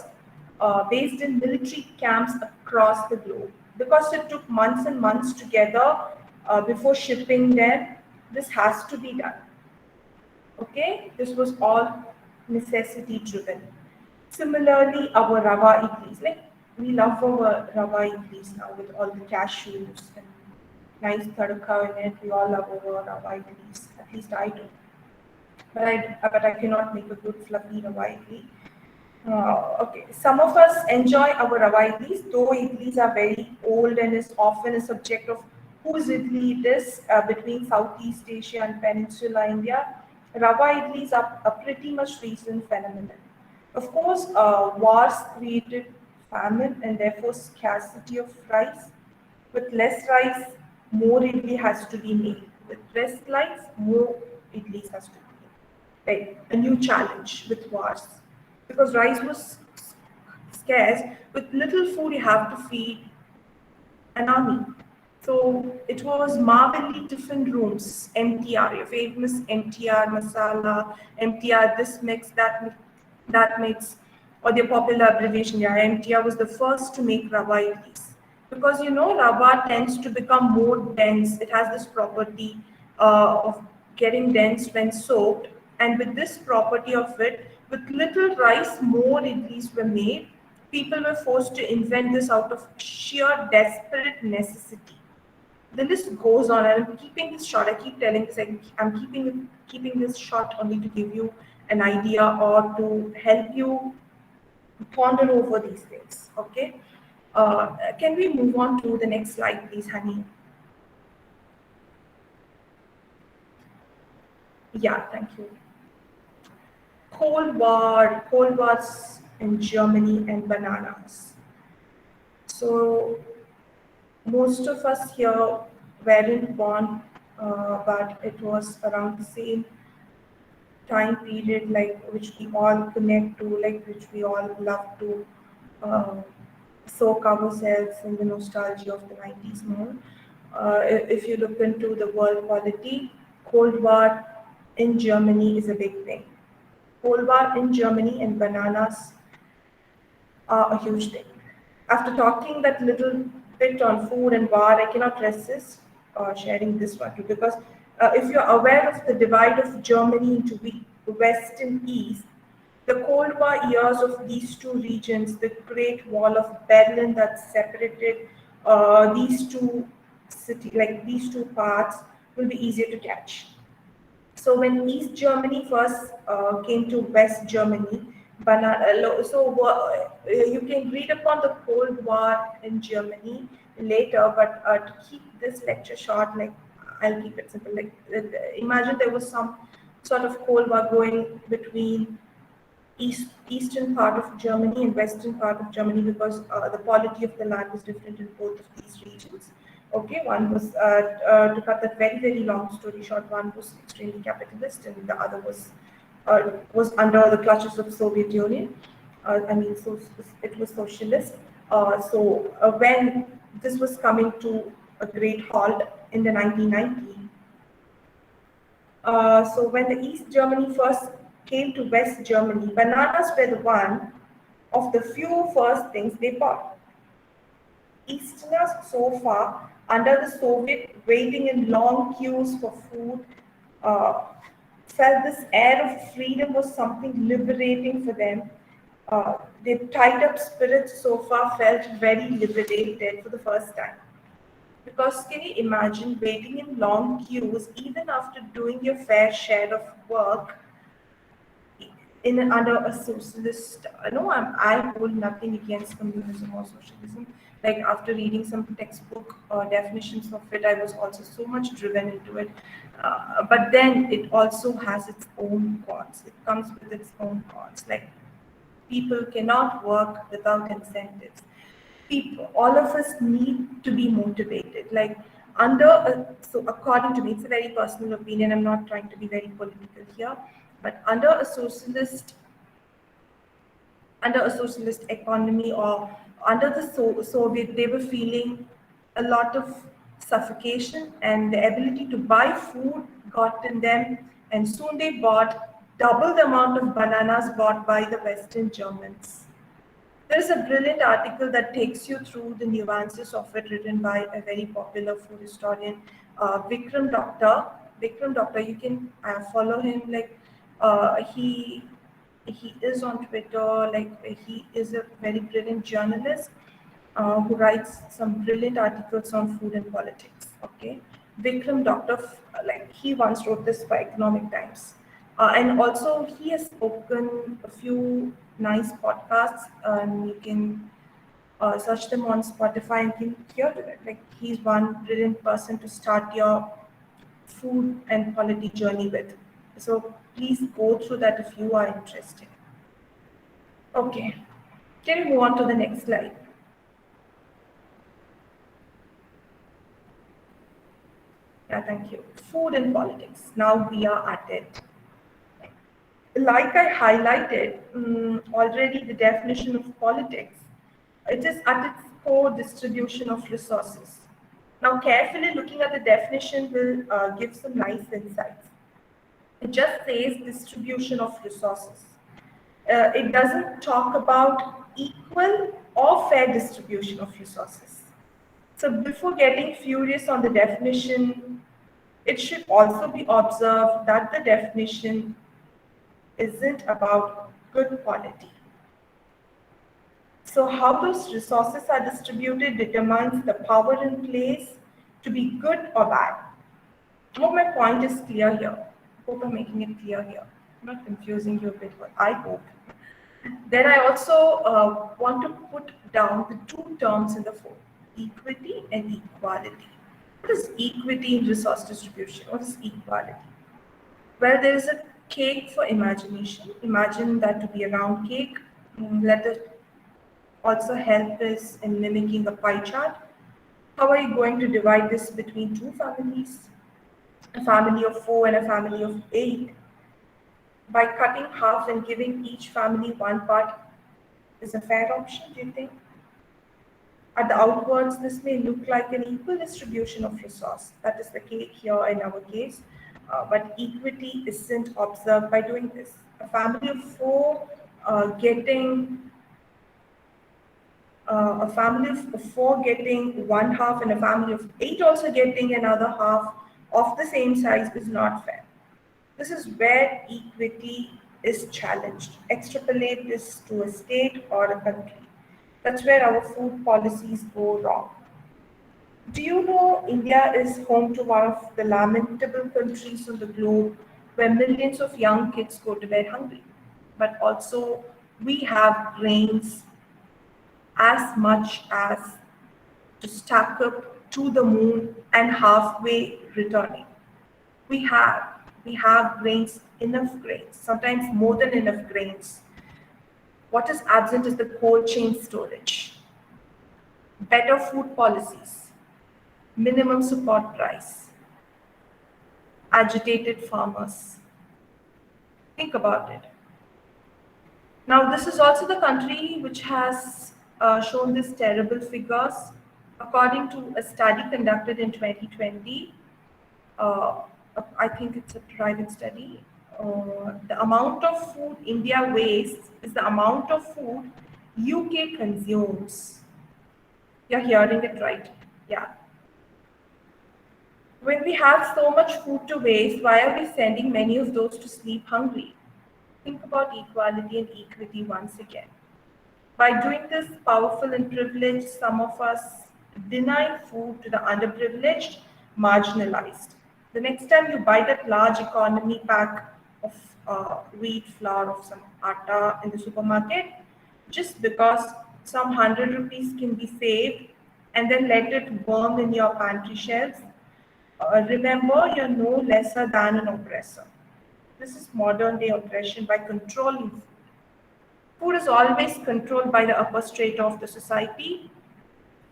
based in military camps across the globe. Because it took months and months together before shipping them, this has to be done. Okay, this was all necessity driven. Similarly, our rava idlis, like we love our rava idlis now with all the cashews and nice tadka in it. We all love our rava idlis. At least I do. But I cannot make a good fluffy rava idli. Okay, some of us enjoy our rava idlis, though idlis are very old and is often a subject of whose idli it is between Southeast Asia and Peninsula India. Rava idlis are a pretty much recent phenomenon. Of course, wars created famine and therefore scarcity of rice. With less rice, more idli has to be made. With less rice, more idlis has to be made. Right? A new challenge with wars. Because rice was scarce, with little food you have to feed an army. So it was marvelly different rooms, MTR, your famous MTR masala, MTR this mix, that mix, or the popular abbreviation, yeah, MTR was the first to make rava idlis. Because rava tends to become more dense. It has this property of getting dense when soaked, and with this property of it, with little rice, more idlis were made. People were forced to invent this out of sheer desperate necessity. The list goes on, and I'm keeping this short. I keep telling this, I'm keeping this short only to give you an idea or to help you ponder over these things. Okay, can we move on to the next slide, please, honey? Yeah, thank you. Cold Wars in Germany and bananas. So most of us here weren't born, but it was around the same time period, like which we all connect to, like which we all love to uh, soak ourselves in the nostalgia of the 90s more. If you look into the world polity, Cold War in Germany is a big thing. Cold War in Germany and bananas are a huge thing. After talking that little bit on food and war, I cannot resist sharing this one too, because if you're aware of the divide of Germany into West and East, the Cold War years of these two regions, the Great Wall of Berlin that separated these two like these two parts, will be easier to catch. So when East Germany first came to West Germany, you can read upon the Cold War in Germany later, but to keep this lecture short, like I'll keep it simple. Like imagine there was some sort of Cold War going between eastern part of Germany and western part of Germany, because the quality of the land was different in both of these regions. Okay, one was to cut that very long story short, one was extremely capitalist and the other was under the clutches of Soviet Union. So it was socialist. When this was coming to a great halt in the 1990s, so when the East Germany first came to West Germany, bananas were the one of the few first things they bought. Easterners so far, under the Soviet, waiting in long queues for food, felt this air of freedom was something liberating for them. the tied up spirits so far felt very liberated for the first time. Because can you imagine waiting in long queues even after doing your fair share of work under a socialist? No, I hold nothing against communism or socialism. Like after reading some textbook definitions of it, I was also so much driven into it. But then it also has its own cons. It comes with its own cons. Like people cannot work without incentives. People, all of us need to be motivated. Like so according to me, it's a very personal opinion. I'm not trying to be very political here, but under a socialist economy or under the Soviet, they were feeling a lot of suffocation, and the ability to buy food got in them, and soon they bought double the amount of bananas bought by the Western Germans. There's a brilliant article that takes you through the nuances of it, written by a very popular food historian, Vikram Doctor. Vikram Doctor, you can follow him. Like he is on Twitter. Like he is a very brilliant journalist who writes some brilliant articles on food and politics. Okay, Vikram Doctor, like he once wrote this for Economic Times, and also he has spoken a few nice podcasts, and you can search them on Spotify and can hear to it. Like he's one brilliant person to start your food and quality journey with. So please go through that if you are interested. Okay, can we move on to the next slide? Yeah, thank you. Food and politics. Now we are at it. Like I highlighted already, the definition of politics, it is at its core distribution of resources. Now, carefully looking at the definition will give some nice insights. It just says distribution of resources. It doesn't talk about equal or fair distribution of resources. So before getting furious on the definition, it should also be observed that the definition isn't about good quality. So how those resources are distributed determines the power in place to be good or bad. I hope my point is clear here. I hope I'm making it clear here. I'm not confusing you a bit, but I hope. Then I also want to put down the two terms in the form, equity and equality. What is equity in resource distribution? What is equality? Well, there is a cake for imagination. Imagine that to be a round cake. Let it also help us in mimicking a pie chart. How are you going to divide this between two families? A family of 4 and a family of 8. By cutting half and giving each family one part is a fair option, do you think? At the outwards, this may look like an equal distribution of resource. That is the case here in our case. But equity isn't observed by doing this. A family of 4 getting a family of 4 getting one half and a family of 8 also getting another half of the same size is not fair. This is where equity is challenged. Extrapolate this to a state or a country. That's where our food policies go wrong. Do you know India is home to one of the lamentable countries on the globe where millions of young kids go to bed hungry? But also, we have grains as much as to stack up to the moon and halfway returning. We have grains, enough grains, sometimes more than enough grains. What is absent is the cold chain storage, better food policies, minimum support price, agitated farmers. Think about it. Now, this is also the country which has shown these terrible figures. According to a study conducted in 2020, I think it's a private study, the amount of food India wastes is the amount of food UK consumes. You're hearing it right. Yeah. When we have so much food to waste, why are we sending many of those to sleep hungry? Think about equality and equity once again. By doing this, powerful and privileged, some of us deny food to the underprivileged, marginalized. The next time you buy that large economy pack of wheat flour, of some atta in the supermarket, just because some 100 rupees can be saved and then let it burn in your pantry shelves, remember you're no lesser than an oppressor. This is modern day oppression by controlling food. Food is always controlled by the upper strata of the society.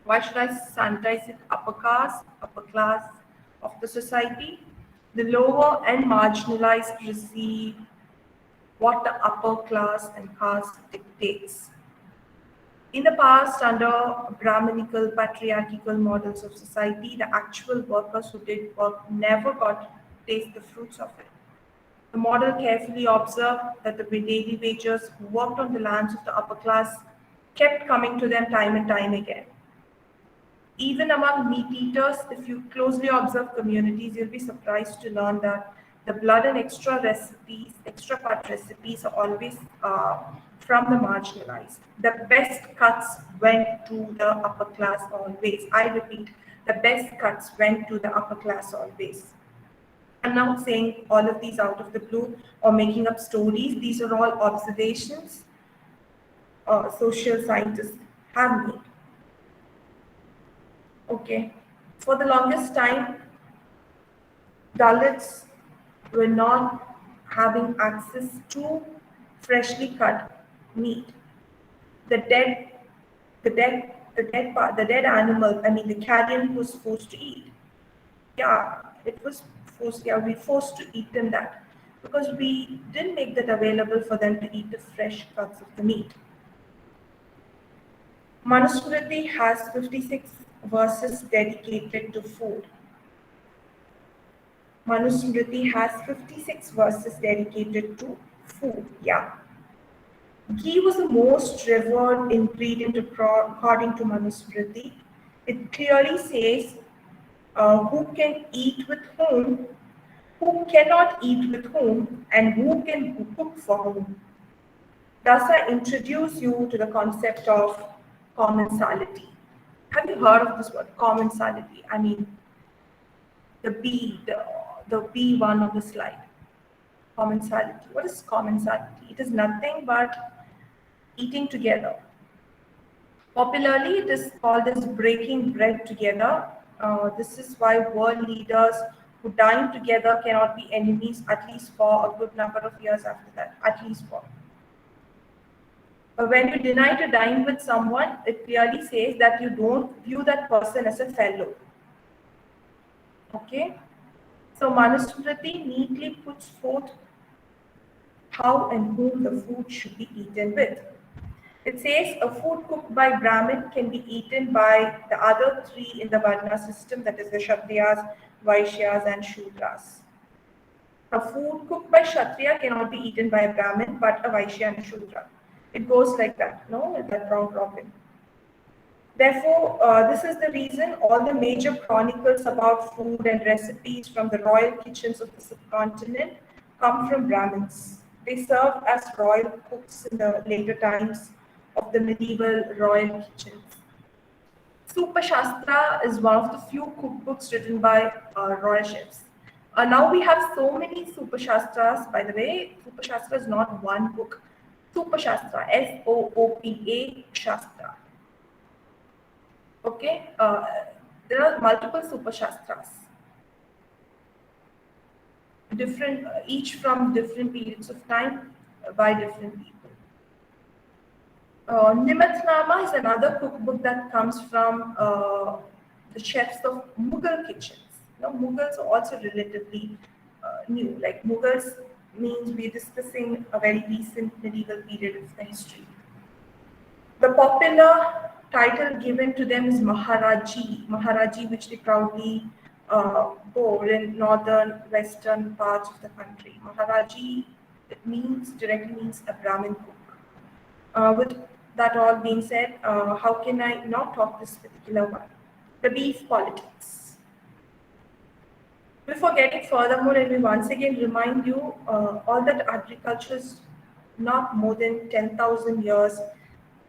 Why should I sanitize it? Upper class of the society. The lower and marginalized receive what the upper class and caste dictates. In the past, under Brahminical, patriarchal models of society, the actual workers who did work never got to taste the fruits of it. The model carefully observed that the daily wagers who worked on the lands of the upper class kept coming to them time and time again. Even among meat eaters, if you closely observe communities, you'll be surprised to learn that the blood and extra cut recipes are always from the marginalized. The best cuts went to the upper class always. I repeat, the best cuts went to the upper class always. I'm not saying all of these out of the blue or making up stories. These are all observations social scientists have made. Okay. For the longest time, Dalits were not having access to freshly cut meat. The dead animal, I mean the carrion was forced to eat. Yeah, it was forced, yeah, we forced to eat them that because we didn't make that available for them to eat the fresh cuts of the meat. Manusmriti has 56 verses dedicated to food. Manusmriti has 56 verses dedicated to food. Yeah. Ghee was the most revered ingredient according to Manusmriti. It clearly says who can eat with whom, who cannot eat with whom, and who can cook for whom. Thus, I introduce you to the concept of commensality. Have you heard of this word, commensality? I mean, the B one on the slide. Commensality. What is commensality? It is nothing but eating together. Popularly, it is called as breaking bread together. This is why world leaders who dine together cannot be enemies at least for a good number of years after that, at least for. When you deny to dine with someone, it clearly says that you don't view that person as a fellow. Okay? So Manusmriti neatly puts forth how and whom the food should be eaten with. It says a food cooked by Brahmin can be eaten by the other three in the Varna system, that is the Kshatriyas, Vaishyas, and Shudras. A food cooked by Kshatriya cannot be eaten by a Brahmin, but a Vaishya and a Shudra. It goes like that, no? That round robin. Therefore, this is the reason all the major chronicles about food and recipes from the royal kitchens of the subcontinent come from Brahmins. They served as royal cooks in the later times of the medieval royal kitchens. Supa Shastra is one of the few cookbooks written by royal chefs. Now we have so many Supa Shastras. By the way, Supa Shastra is not one book. Supa Shastra, Soopa Shastra. Okay, there are multiple Supa Shastras, different, each from different periods of time by different people. Nimatnama is another cookbook that comes from the chefs of Mughal kitchens. Now, Mughals are also relatively new. Like Mughals means we're discussing a very recent medieval period of the history. The popular title given to them is Maharaji, which they proudly bore in northern, western parts of the country. Maharaji, it means, directly means a Brahmin cook. With that all being said, how can I not talk this particular one? The beef politics. Before getting furthermore, let me once again remind you all that agriculture is not more than 10,000 years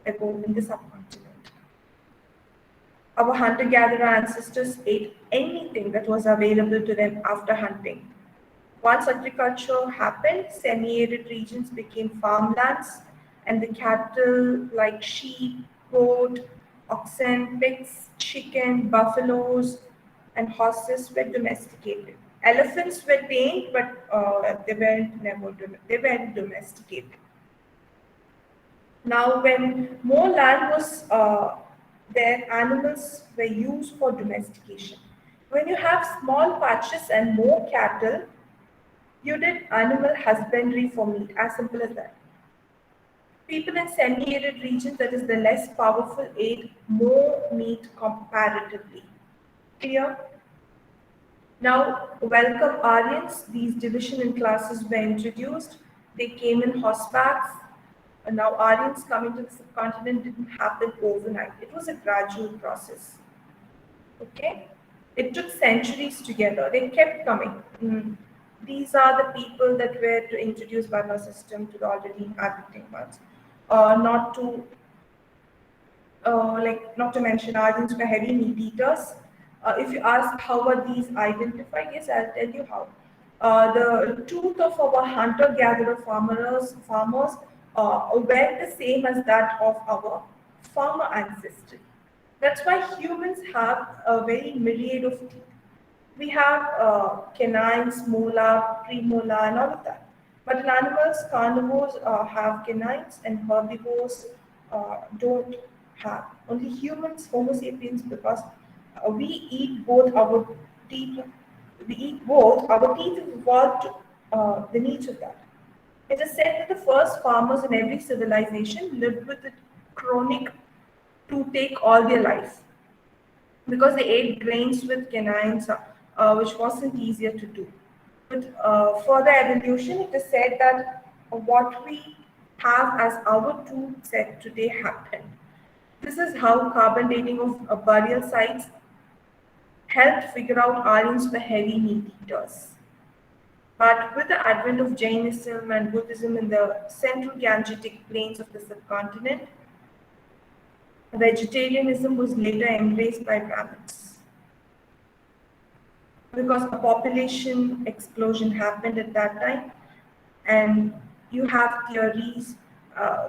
ago in the subcontinent. Our hunter-gatherer ancestors ate anything that was available to them after hunting. Once agriculture happened, semi-arid regions became farmlands, and the cattle like sheep, goat, oxen, pigs, chicken, buffaloes, and horses were domesticated. Elephants were tamed, but they weren't domesticated. Now, when more land was there, animals were used for domestication. When you have small patches and more cattle, you did animal husbandry for meat, as simple as that. People in semi-arid regions, that is the less powerful, ate more meat comparatively. Clear? Now, welcome Aryans. These division in classes were introduced. They came in horsebacks. And now Aryans coming to the subcontinent didn't happen overnight. It was a gradual process. Okay? It took centuries together. They kept coming. These are the people that were introduced by our system to the already inhabiting ones. Not to mention Aryans were heavy meat eaters. If you ask how are these identified, yes, I'll tell you how. The tooth of our hunter-gatherer farmers were the same as that of our farmer ancestry. That's why humans have a very myriad of teeth. We have canines, molar, premolar, and all of that. But in animals, carnivores have canines, and herbivores don't have. Only humans, Homo sapiens, because we eat both our teeth. We eat both. Our teeth evolved the needs of that. It is said that the first farmers in every civilization lived with a chronic toothache all their life because they ate grains with canines, which wasn't easier to do. With further evolution, it is said that what we have as our tooth set today happened. This is how carbon dating of burial sites helped figure out Aryans were heavy meat eaters. But with the advent of Jainism and Buddhism in the central Gangetic plains of the subcontinent, vegetarianism was later embraced by Brahmins. Because a population explosion happened at that time, and you have theories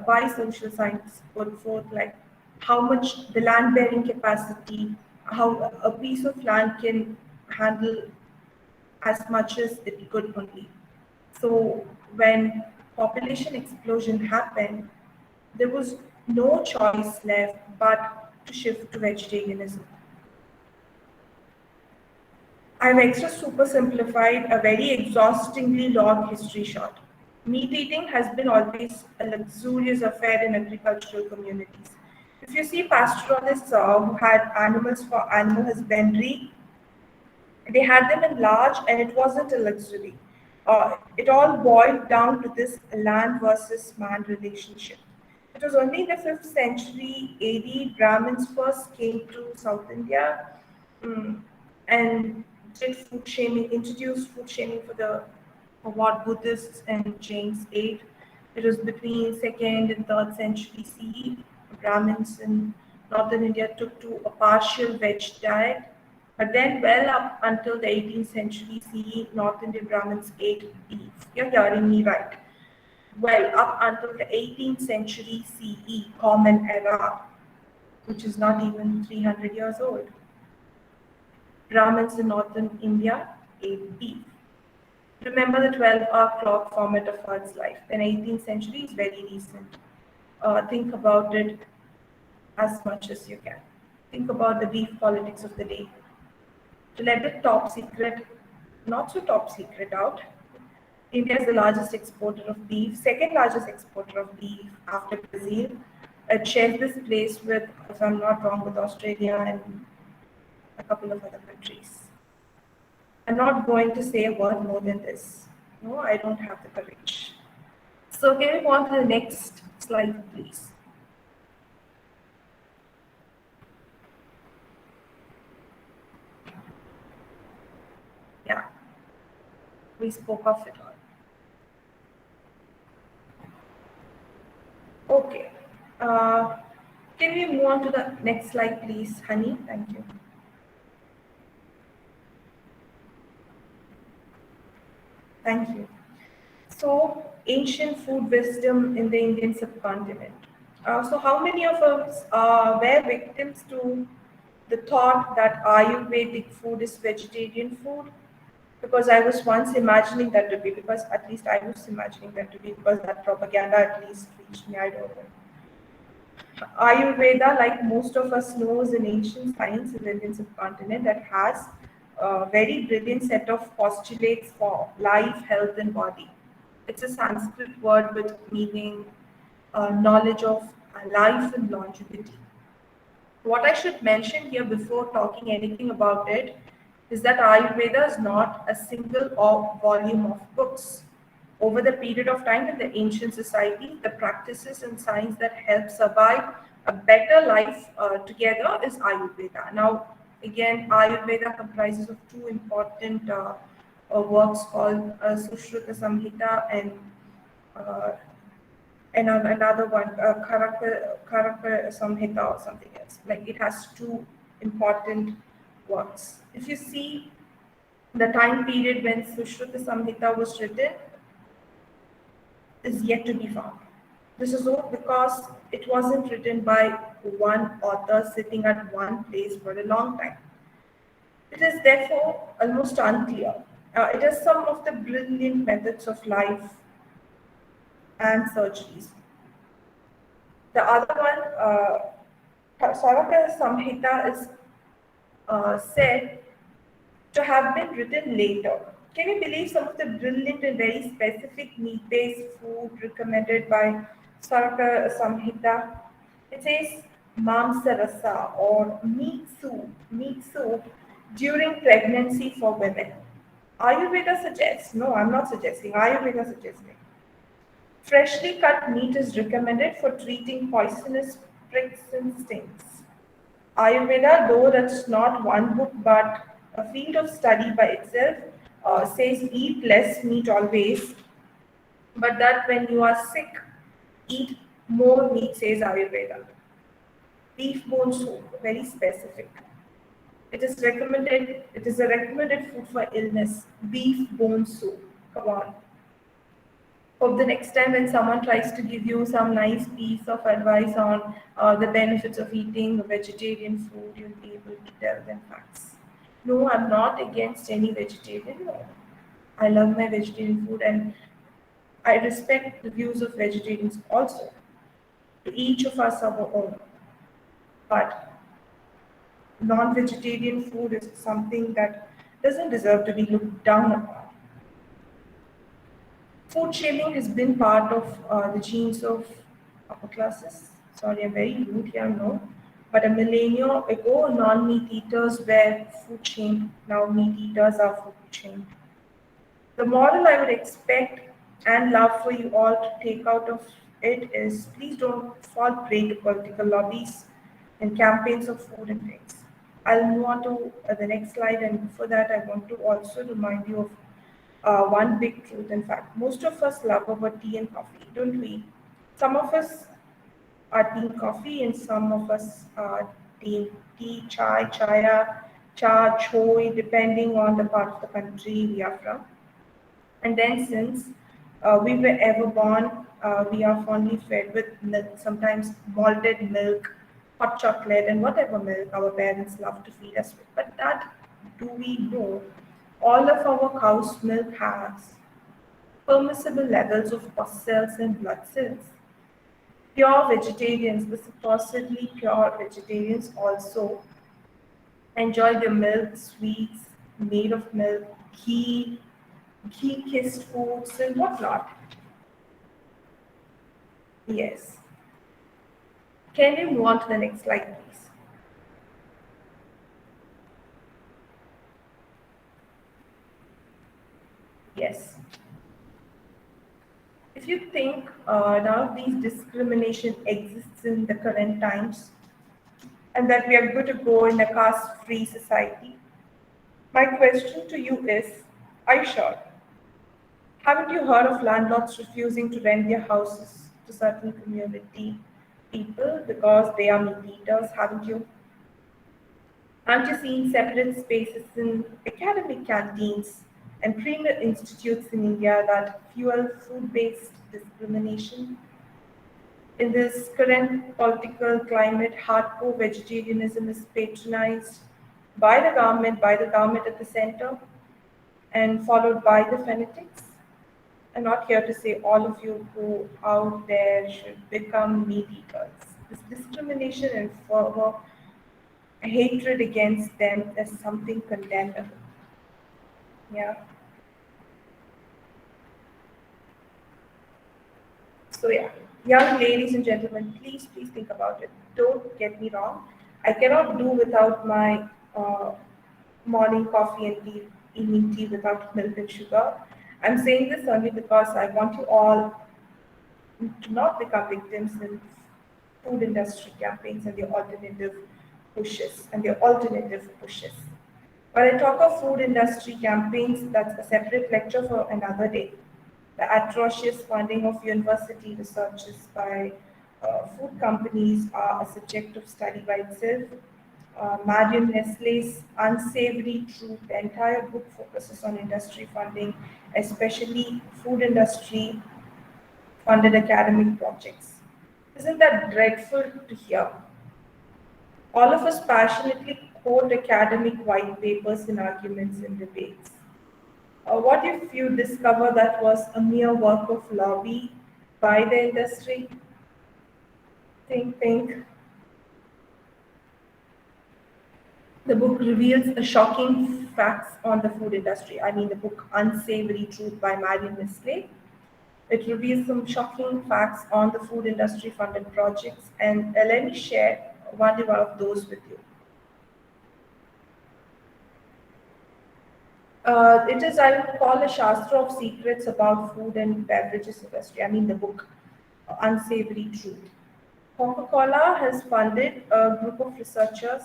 by social science put forth like how much the land bearing capacity, how a piece of land can handle as much as it could only. So when population explosion happened, there was no choice left but to shift to vegetarianism. I've extra super simplified a very exhaustingly long history short. Meat eating has been always a luxurious affair in agricultural communities. If you see pastoralists who had animals for animal husbandry, they had them in large and it wasn't a luxury. It all boiled down to this land versus man relationship. It was only in the 5th century AD Brahmins first came to South India and did food shaming, introduced food shaming for what Buddhists and Jains ate. It was between 2nd and 3rd century CE. Brahmins in northern India took to a partial veg diet. But then, well up until the 18th century CE, North Indian Brahmins ate beef. You're hearing me right. Well, up until the 18th century CE, Common Era, which is not even 300 years old, Brahmins in northern India ate beef. Remember the 12-hour clock format of Earth's life. The 18th century is very recent. Think about it as much as you can. Think about the beef politics of the day. To let the top secret, not so top secret out, India is the largest exporter of beef, second largest exporter of beef after Brazil. It shares this place with, if I'm not wrong, with Australia and a couple of other countries. I'm not going to say a word more than this. No, I don't have the courage. So can we move on to the next slide, please? Yeah, we spoke of it all. Okay. on to the next slide, please, Honey. Thank you. Thank you. So, ancient food wisdom in the Indian subcontinent. So, how many of us were victims to the thought that Ayurvedic food is vegetarian food? Because I was once imagining that to be, because at least I was imagining that to be, because that propaganda at least reached me, I don't know. Ayurveda, like most of us know, is an ancient science in the Indian subcontinent that has a very brilliant set of postulates for life, health, and body. It's a Sanskrit word with meaning knowledge of life and longevity. What I should mention here before talking anything about it is that Ayurveda is not a single volume of books. Over the period of time in the ancient society, the practices and science that help survive a better life together is Ayurveda. Now, again, Ayurveda comprises of two important works called Sushruta Samhita uh, and another one, Karaka Samhita or something else. Like it has two important works. If you see the time period when Sushruta Samhita was written, is yet to be found. This is all because it wasn't written by one author sitting at one place for a long time. It is therefore almost unclear. It has some of the brilliant methods of life and surgeries. The other one, Saraka Samhita, is said to have been written later. Can you believe some of the brilliant and very specific meat-based food recommended by Saraka Samhita? It says mamsarasa or meat soup during pregnancy for women. Ayurveda suggests, no, I'm not suggesting, Ayurveda suggesting. Freshly cut meat is recommended for treating poisonous pricks and stings. Ayurveda, though that's not one book but a field of study by itself, says eat less meat always, but that when you are sick, eat more meat, says Ayurveda. Beef bone soup, very specific. It is recommended. It is a recommended food for illness. Beef bone soup. Come on. Hope the next time when someone tries to give you some nice piece of advice on the benefits of eating vegetarian food, you'll be able to tell them facts. No, I'm not against any vegetarian. No. I love my vegetarian food and I respect the views of vegetarians also. To each of us our own. But non-vegetarian food is something that doesn't deserve to be looked down upon. Food shaming has been part of the genes of upper classes. Sorry, I'm very rude here, no. But a millennia ago, non-meat eaters were food shamed. Now meat eaters are food shamed. The moral I would expect and love for you all to take out of it is please don't fall prey to political lobbies and campaigns of food and things. I'll move on to the next slide, and before that, I want to also remind you of one big truth. In fact, most of us love our tea and coffee, don't we? Some of us are team coffee, and some of us are team tea, chai, chaya, cha, choi, depending on the part of the country we are from. And then, since we were ever born, we are fondly fed with milk, sometimes malted milk, hot chocolate, and whatever milk our parents love to feed us with. But that do we know? All of our cow's milk has permissible levels of pus cells and blood cells. Pure vegetarians, the supposedly pure vegetarians, also enjoy the milk sweets made of milk, ghee kissed foods, and whatnot. Yes. Can you move on to the next slide, please? Yes. If you think none of these discrimination exists in the current times and that we are good to go in a caste-free society, my question to you is, are you sure? Haven't you heard of landlords refusing to rent their houses to certain community people because they are meat eaters, haven't you? Aren't you seeing separate spaces in academic canteens and premier institutes in India that fuel food-based discrimination? In this current political climate, hardcore vegetarianism is patronized by the government at the center, and followed by the fanatics. I'm not here to say all of you who out there should become meat eaters. This discrimination and fervor hatred against them is something condemnable. Yeah. So yeah, young ladies and gentlemen, please think about it. Don't get me wrong. I cannot do without my morning coffee and tea, evening tea without milk and sugar. I'm saying this only because I want you all to not become victims in food industry campaigns and their alternative pushes. When I talk of food industry campaigns, that's a separate lecture for another day. The atrocious funding of university researches by food companies are a subject of study by itself. Marion Nestle's Unsavory Truth, the entire book focuses on industry funding, especially food industry funded academic projects. Isn't that dreadful to hear? All of us passionately quote academic white papers in arguments and debates. What if you discover that was a mere work of lobby by the industry? Think. The book reveals a shocking facts on the food industry. I mean, the book Unsavory Truth by Marion Nestle. It reveals some shocking facts on the food industry funded projects, and let me share one of those with you. It is, I would call, a Shastra of secrets about food and beverages industry. I mean, the book Unsavory Truth. Coca-Cola has funded a group of researchers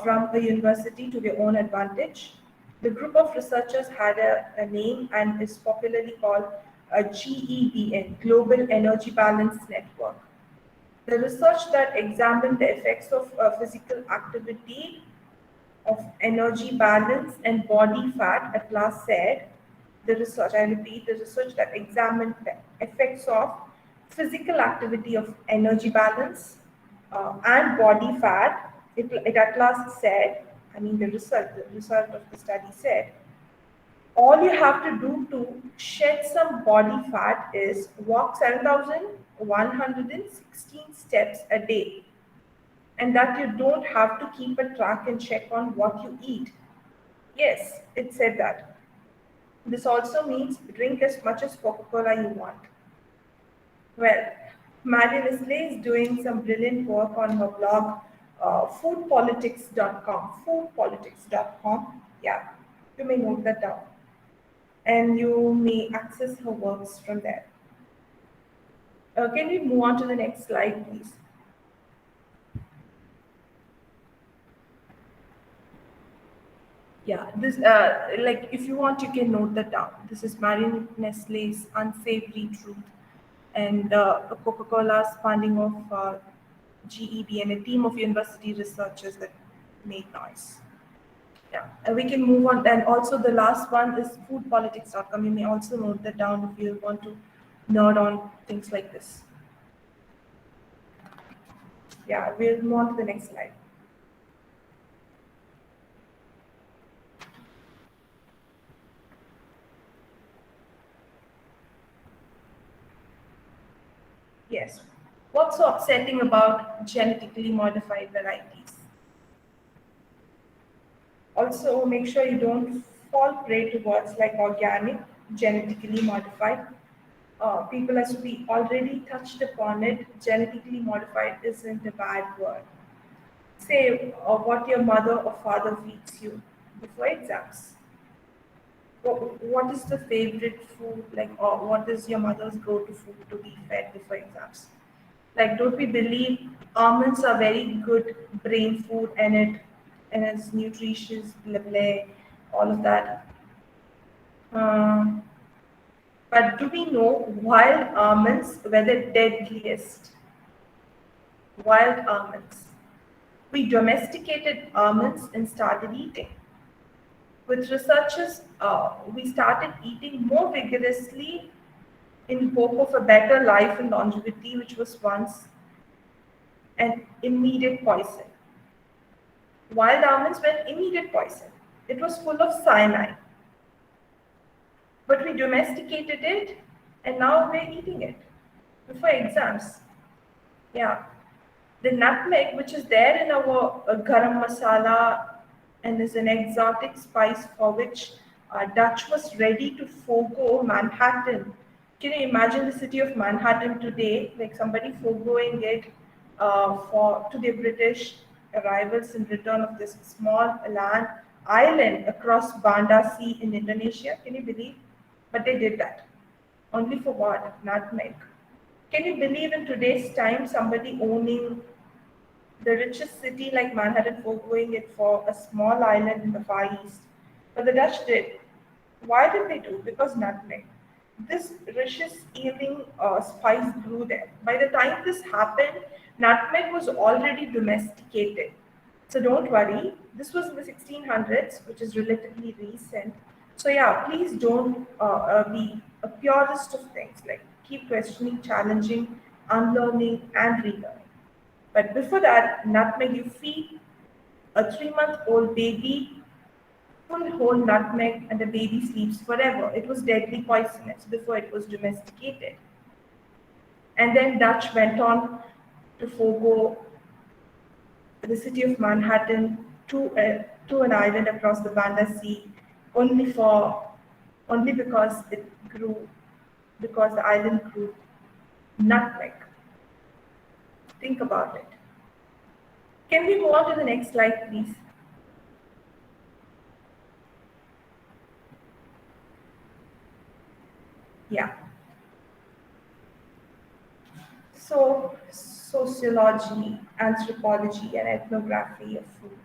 from a university to their own advantage. The group of researchers had a name and is popularly called a GEBN, Global Energy Balance Network. The research that examined the effects of physical activity of energy balance and body fat at last said, the research, I repeat, the research that examined the effects of physical activity of energy balance and body fat, it at last said, I mean the result of the study said, all you have to do to shed some body fat is walk 7,116 steps a day, and that you don't have to keep a track and check on what you eat. Yes, it said that. This also means drink as much as Coca-Cola you want. Well, Maddie Leslie is doing some brilliant work on her blog, foodpolitics.com. Foodpolitics.com. Yeah, you may note that down. And you may access her works from there. Can we move on to the next slide, please? Yeah, this like if you want, you can note that down. This is Marion Nestle's Unsavory Truth, and Coca-Cola's funding of GEB and a team of university researchers that made noise. Yeah, we can move on. And also the last one is foodpolitics.com. You may also note that down if you want to nerd on things like this. Yeah, we'll move on to the next slide. Yes. What's so upsetting about genetically modified varieties? Also, make sure you don't fall prey to words like organic, genetically modified. People, as we already touched upon it, genetically modified isn't a bad word. Say what your mother or father feeds you before exams. What is the favorite food, like, or what is your mother's go-to food to be fed before exams? Like, don't we believe almonds are very good brain food, and it's nutritious, blah blah, all of that. But do we know wild almonds were the deadliest? Wild almonds. We domesticated almonds and started eating. With researchers, we started eating more vigorously in hope of a better life and longevity, which was once an immediate poison. Wild almonds were an immediate poison. It was full of cyanide, but we domesticated it and now we're eating it before exams. Yeah. The nutmeg, which is there in our garam masala and is an exotic spice for which Dutch was ready to forego Manhattan. Can you imagine the city of Manhattan today, like somebody foregoing it for to the British arrivals in return of this small land island across Banda Sea in Indonesia? Can you believe? But they did that. Only for what? Nutmeg. Can you believe in today's time somebody owning the richest city like Manhattan foregoing it for a small island in the Far East? But the Dutch did. Why did they do? Because nutmeg. This richest yielding spice grew there. By the time this happened, nutmeg was already domesticated. So don't worry, this was in the 1600s, which is relatively recent. So yeah, please don't be a purist of things. Like keep questioning, challenging, unlearning, and relearning. But before that, nutmeg you feed a 3-month-old baby full whole nutmeg and the baby sleeps forever. It was deadly poisonous before it was domesticated. And then Dutch went on to forego the city of Manhattan to an island across the Banda Sea only because the island grew nutmeg. Think about it. Can we move on to the next slide, please? Yeah. So, sociology, anthropology, and ethnography of food.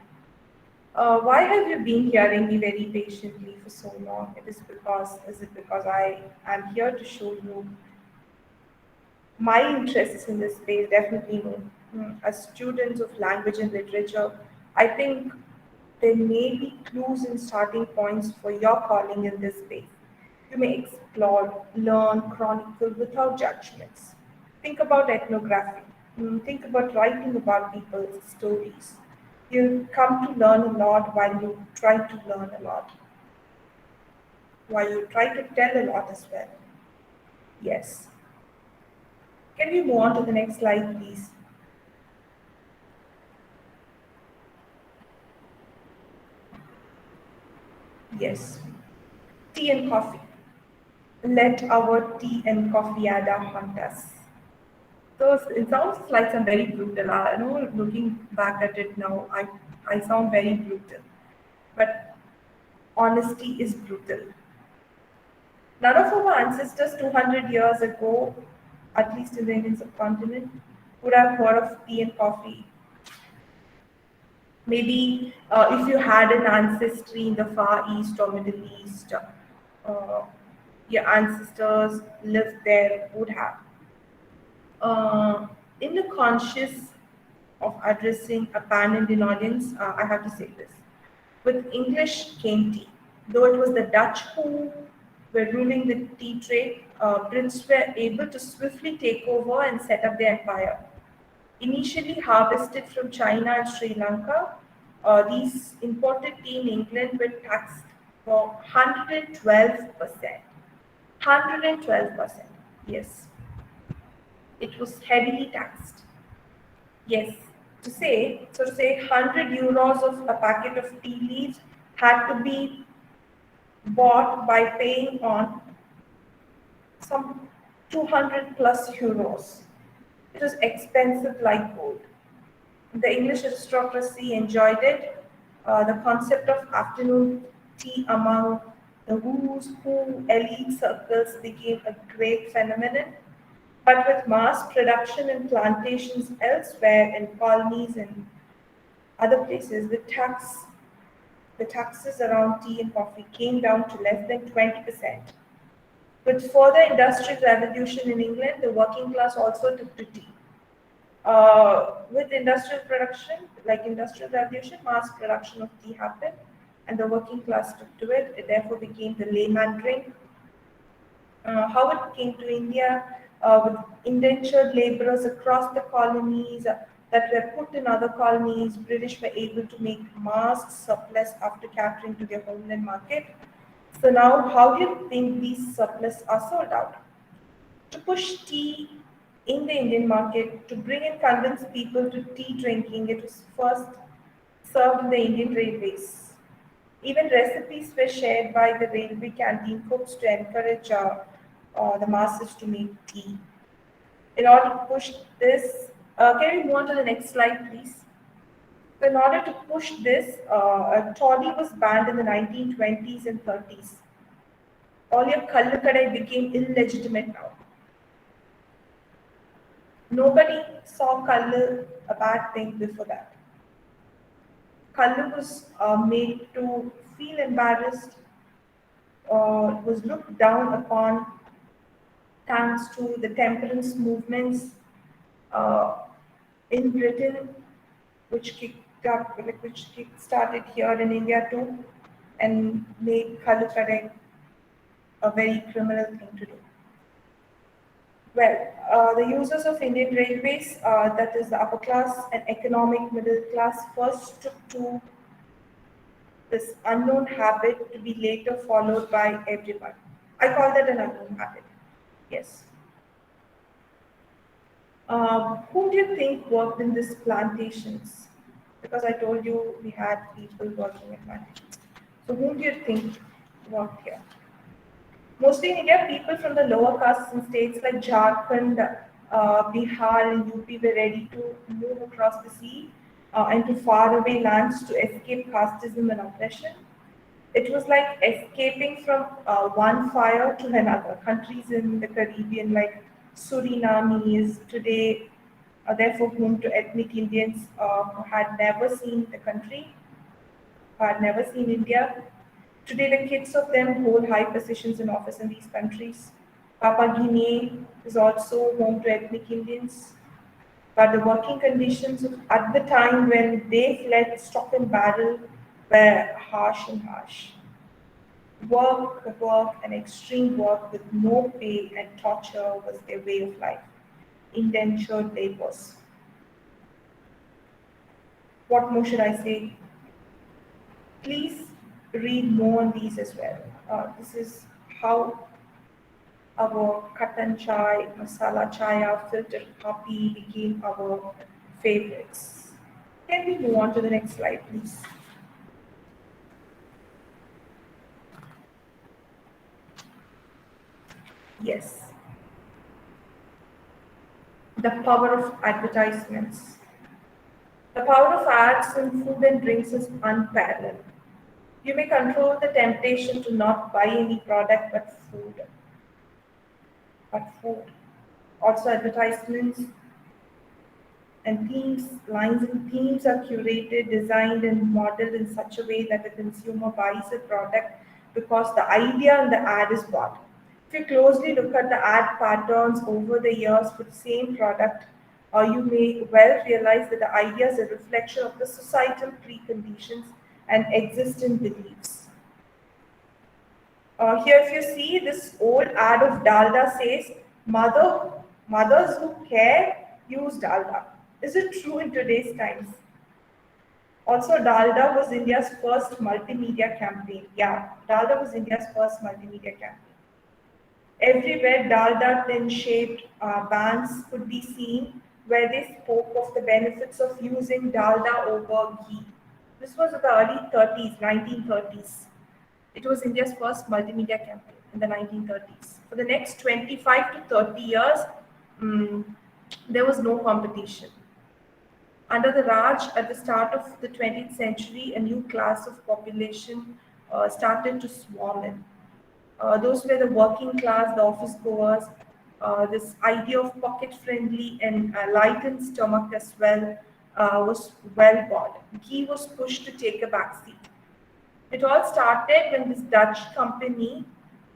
Why have you been hearing me very patiently for so long? Is it because I am here to show you my interests in this space? Definitely no. As students of language and literature, I think there may be clues and starting points for your calling in this space. You may explore, learn, chronicle without judgments. Think about ethnography. Think about writing about people's stories. You'll come to learn a lot while you try to learn a lot, while you try to tell a lot as well. Yes. Can we move on to the next slide, please? Yes. Tea and coffee. Let our tea and coffee ada hunt us. So it sounds like some very brutal. I know looking back at it now, I sound very brutal. But honesty is brutal. None of our ancestors 200 years ago, at least in the Indian subcontinent, would have heard of tea and coffee. Maybe if you had an ancestry in the Far East or Middle East, your ancestors lived there would have. In the conscious of addressing a pan-Indian audience, I have to say this. With English came tea. Though it was the Dutch who were ruling the tea trade, Brits were able to swiftly take over and set up their empire. Initially harvested from China and Sri Lanka, these imported tea in England were taxed for 112%. 112%. Yes, it was heavily taxed. Yes, to say 100 euros of a packet of tea leaves had to be bought by paying on some 200 plus euros. It was expensive like gold. The English aristocracy enjoyed it. The concept of afternoon tea among the who's who elite circles became a great phenomenon. But with mass production and plantations elsewhere in colonies and other places, the taxes around tea and coffee came down to less than 20%. With further industrial revolution in England, the working class also took to tea. With industrial production, like industrial revolution, mass production of tea happened, and the working class took to it. It therefore became the layman drink. How it came to India with indentured laborers across the colonies that were put in other colonies. British were able to make masks surplus after catering to their homeland market. So now, how do you think these surplus are sold out? To push tea in the Indian market, to bring and convince people to tea drinking, it was first served in the Indian railways. Even recipes were shared by the railway canteen cooks to encourage the masses to make tea. In order to push this, can we move on to the next slide, please? So in order to push this, toddy was banned in the 1920s and 30s. All your kallu kadai became illegitimate now. Nobody saw kallu a bad thing before that. Kallu was made to feel embarrassed, was looked down upon thanks to the temperance movements uh, in Britain, which kick started here in India too, and made Kalu Kadai a very criminal thing to do. Well, the users of Indian railways, that is the upper class and economic middle class, first took to this unknown habit to be later followed by everyone. I call that an unknown habit. Yes. Who do you think worked in these plantations? Because I told you we had people working in plantations. So who do you think worked here? Mostly in India, people from the lower castes in states like Jharkhand, Bihar, and UP were ready to move across the sea and to faraway lands to escape casteism and oppression. It was like escaping from one fire to another. Countries in the Caribbean, like Suriname, is today therefore home to ethnic Indians who had never seen the country, who had never seen India. Today, the kids of them hold high positions in office in these countries. Papua Guinea is also home to ethnic Indians. But the working conditions at the time when they fled stock and barrel were harsh and harsh. Work, and extreme work with no pay and torture was their way of life. Indentured labors. What more should I say? Please read more on these as well. This is how our katan chai, masala chaya, filtered coffee became our favorites. Can we move on to the next slide, please? Yes. The power of advertisements. The power of ads in food and drinks is unparalleled. You may control the temptation to not buy any product but food. Also, advertisements and themes, lines and themes are curated, designed, and modeled in such a way that the consumer buys a product because the idea in the ad is bought. If you closely look at the ad patterns over the years for the same product, you may well realize that the idea is a reflection of the societal preconditions and existing beliefs. Here, if you see this old ad of Dalda says, mothers who care use Dalda. Is it true in today's times? Also, Dalda was India's first multimedia campaign. Yeah, Dalda was India's first multimedia campaign. Everywhere, Dalda tin-shaped bands could be seen where they spoke of the benefits of using Dalda over ghee. This was in the early 30s, 1930s. It was India's first multimedia campaign in the 1930s. For the next 25 to 30 years, there was no competition. Under the Raj, at the start of the 20th century, a new class of population started to swarm in. Those were the working class, the office goers. This idea of pocket friendly and lightened stomach as well was well bought. Ghee was pushed to take a backseat. It all started when this Dutch company,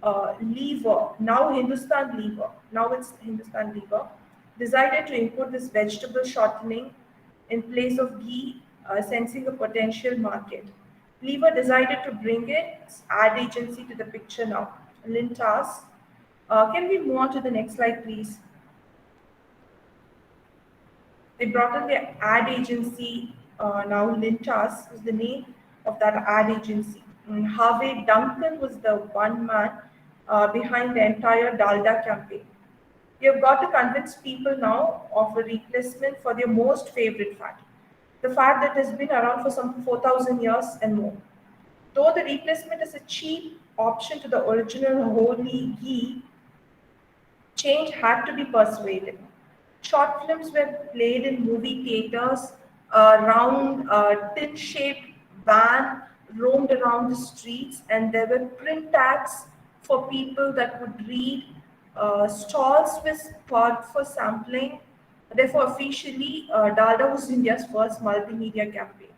Lever, now it's Hindustan Lever, decided to import this vegetable shortening in place of ghee, sensing a potential market. Lever decided to bring its ad agency to the picture now. Lintas. Can we move on to the next slide, please? They brought in their ad agency. Now, Lintas is the name of that ad agency. Harvey Duncan was the one man behind the entire Dalda campaign. You've got to convince people now of a replacement for their most favorite fat, the fat that has been around for some 4,000 years and more. Though the replacement is a cheap option to the original holy ghee, change had to be persuasive. Short films were played in movie theaters. A round, tin-shaped van roamed around the streets, and there were print ads for people that would read. Stalls were spot for sampling. Therefore, officially, Dalda was India's first multimedia campaign.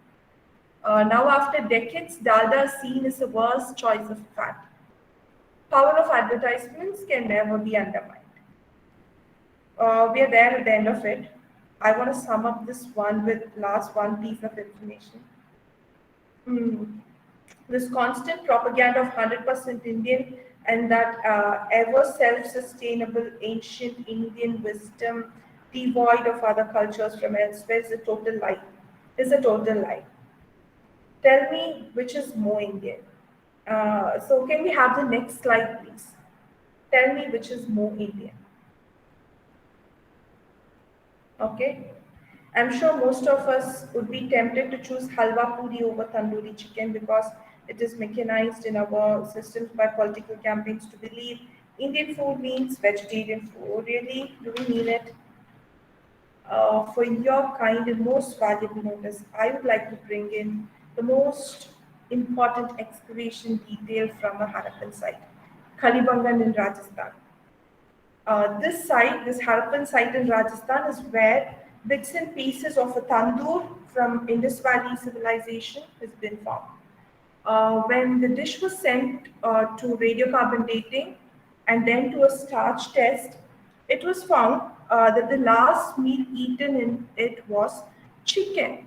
Now, after decades, Dalda is seen as the worst choice of fat. Power of advertisements can never be undermined. We are there at the end of it. I want to sum up this one with last one piece of information. This constant propaganda of 100% Indian and that ever self-sustainable ancient Indian wisdom devoid of other cultures from elsewhere is a total lie. Is a total lie. Tell me which is more Indian. So can we have the next slide, please? Tell me which is more Indian. Okay. I'm sure most of us would be tempted to choose halwa puri over tandoori chicken because it is mechanized in our systems by political campaigns to believe Indian food means vegetarian food. Really? Do we mean it? For your kind and most valuable notice, I would like to bring in the most important excavation detail from a Harappan site, Kalibangan in Rajasthan. This Harappan site in Rajasthan, is where bits and pieces of a tandoor from Indus Valley civilization has been found. When the dish was sent to radiocarbon dating and then to a starch test, it was found that the last meat eaten in it was chicken.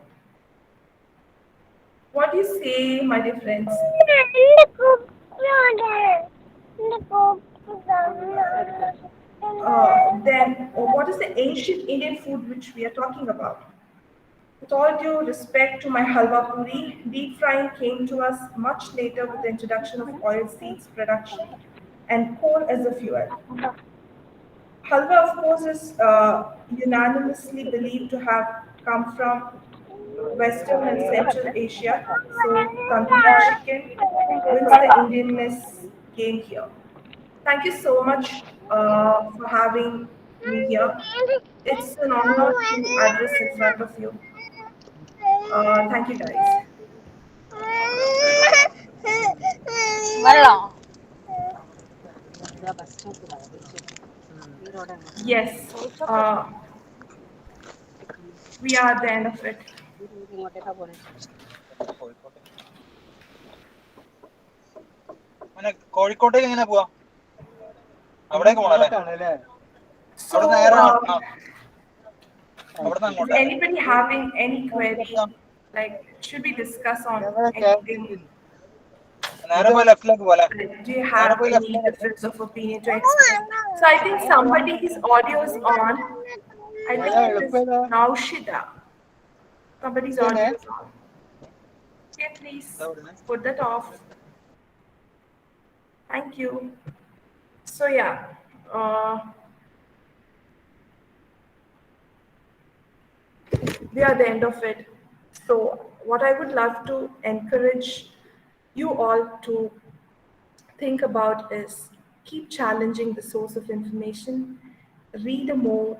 What do you say, my dear friends? Then, what is the ancient Indian food which we are talking about? With all due respect to my halwa puri, deep frying came to us much later with the introduction of oil seeds production and coal as a fuel. Halwa, of course, is unanimously believed to have come from Western and Central Asia, so tandoori chicken wins the Indianness game here. Thank you so much for having me here. It's an honor to address in front of you. Thank you, guys. Yes, we are at the end of it. കോഴിക്കോട്ടേക്ക് എങ്ങനെ പോവാ? അവിടേക്ക് പോണല്ലേ? So, is anybody having any query? Like, should we discuss on anything? Do you have any difference of opinion to express? So I think somebody's audio is on. I think it is Naushida. Somebody's audio is on. Okay, please put that off. Thank you. So yeah. We are at the end of it. So what I would love to encourage you all to think about is keep challenging the source of information, read more,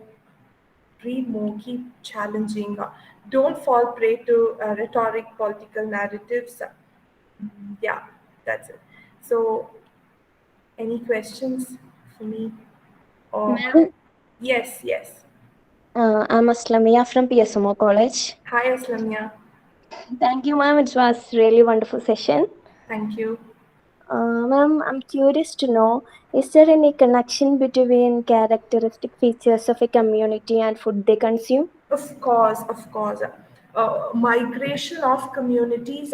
keep challenging. Don't fall prey to rhetoric, political narratives. Yeah, that's it. So any questions for me? Ma'am? Yes. I'm Aslamia from PSMO College. Hi, Aslamia. Thank you, ma'am. It was really wonderful session. Thank you. Ma'am, I'm curious to know, is there any connection between characteristic features of a community and food they consume? Of course, of course. Migration of communities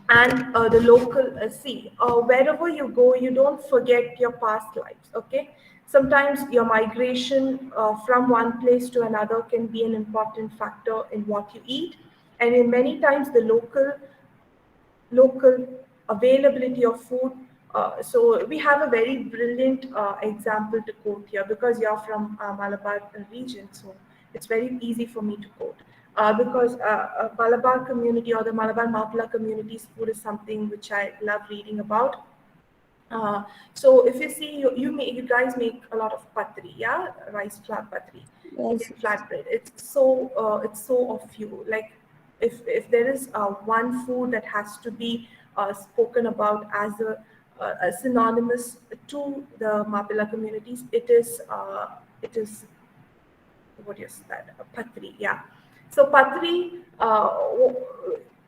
and the local see wherever you go, you don't forget your past lives. Okay, sometimes your migration from one place to another can be an important factor in what you eat, and in many times the local availability of food. So we have a very brilliant example to quote here because you're from Malabar region, so it's very easy for me to quote. Because Malabar community or the Malabar Mapla community's food is something which I love reading about. So if you see, you guys make a lot of patri, yeah, rice flour patri, Yes. Indian flatbread. It's so of you. Like if there is one food that has to be spoken about as a synonymous to the Mapila communities, it is what is that? Patri, yeah. So Patri,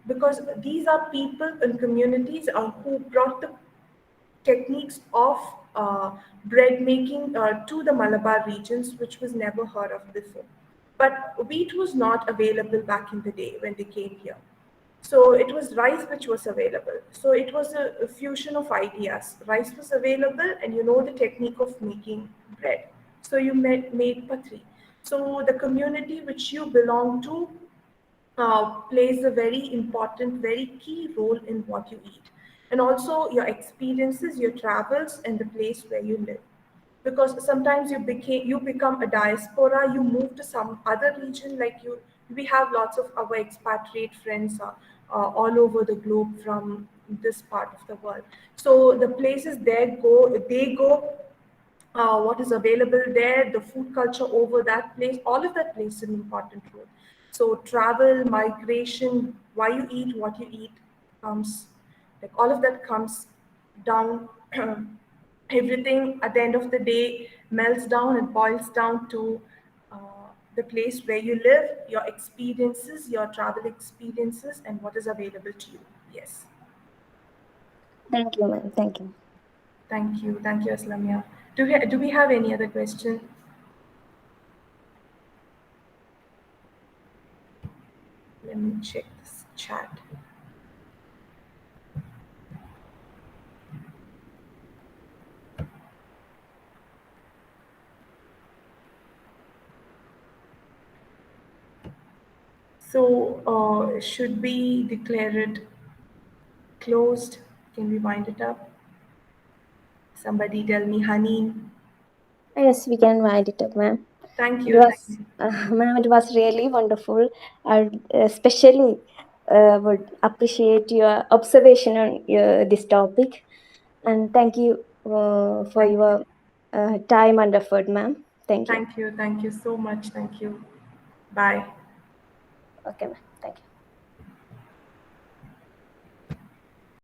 because these are people and communities who brought the techniques of bread making to the Malabar regions, which was never heard of before. But wheat was not available back in the day when they came here. So it was rice which was available. So it was a fusion of ideas. Rice was available, and you know the technique of making bread. So you made patri. So the community which you belong to plays a very important, very key role in what you eat, and also your experiences, your travels, and the place where you live. Because sometimes you become a diaspora, you move to some other region, like you. We have lots of our expatriate friends all over the globe from this part of the world. So the places they go, what is available there, the food culture over that place, all of that plays an important role. So travel, migration, why you eat, what you eat comes, like all of that comes down. Everything at the end of the day melts down and boils down to the place where you live, your experiences, your travel experiences, and what is available to you. Yes. Thank you, ma'am. Thank you. Thank you, Aslamia. Do we have any other question? Let me check this chat. So, should we declare it closed? Can we wind it up? Somebody tell me, honey. Yes, we can wind it up, ma'am. Thank It you. was, ma'am, it was really wonderful. I especially would appreciate your observation on this topic. And thank you for Thank you. your time and effort, ma'am. Thank you. Thank you. Thank you so much. Thank you. Bye. Okay, ma'am. Thank you.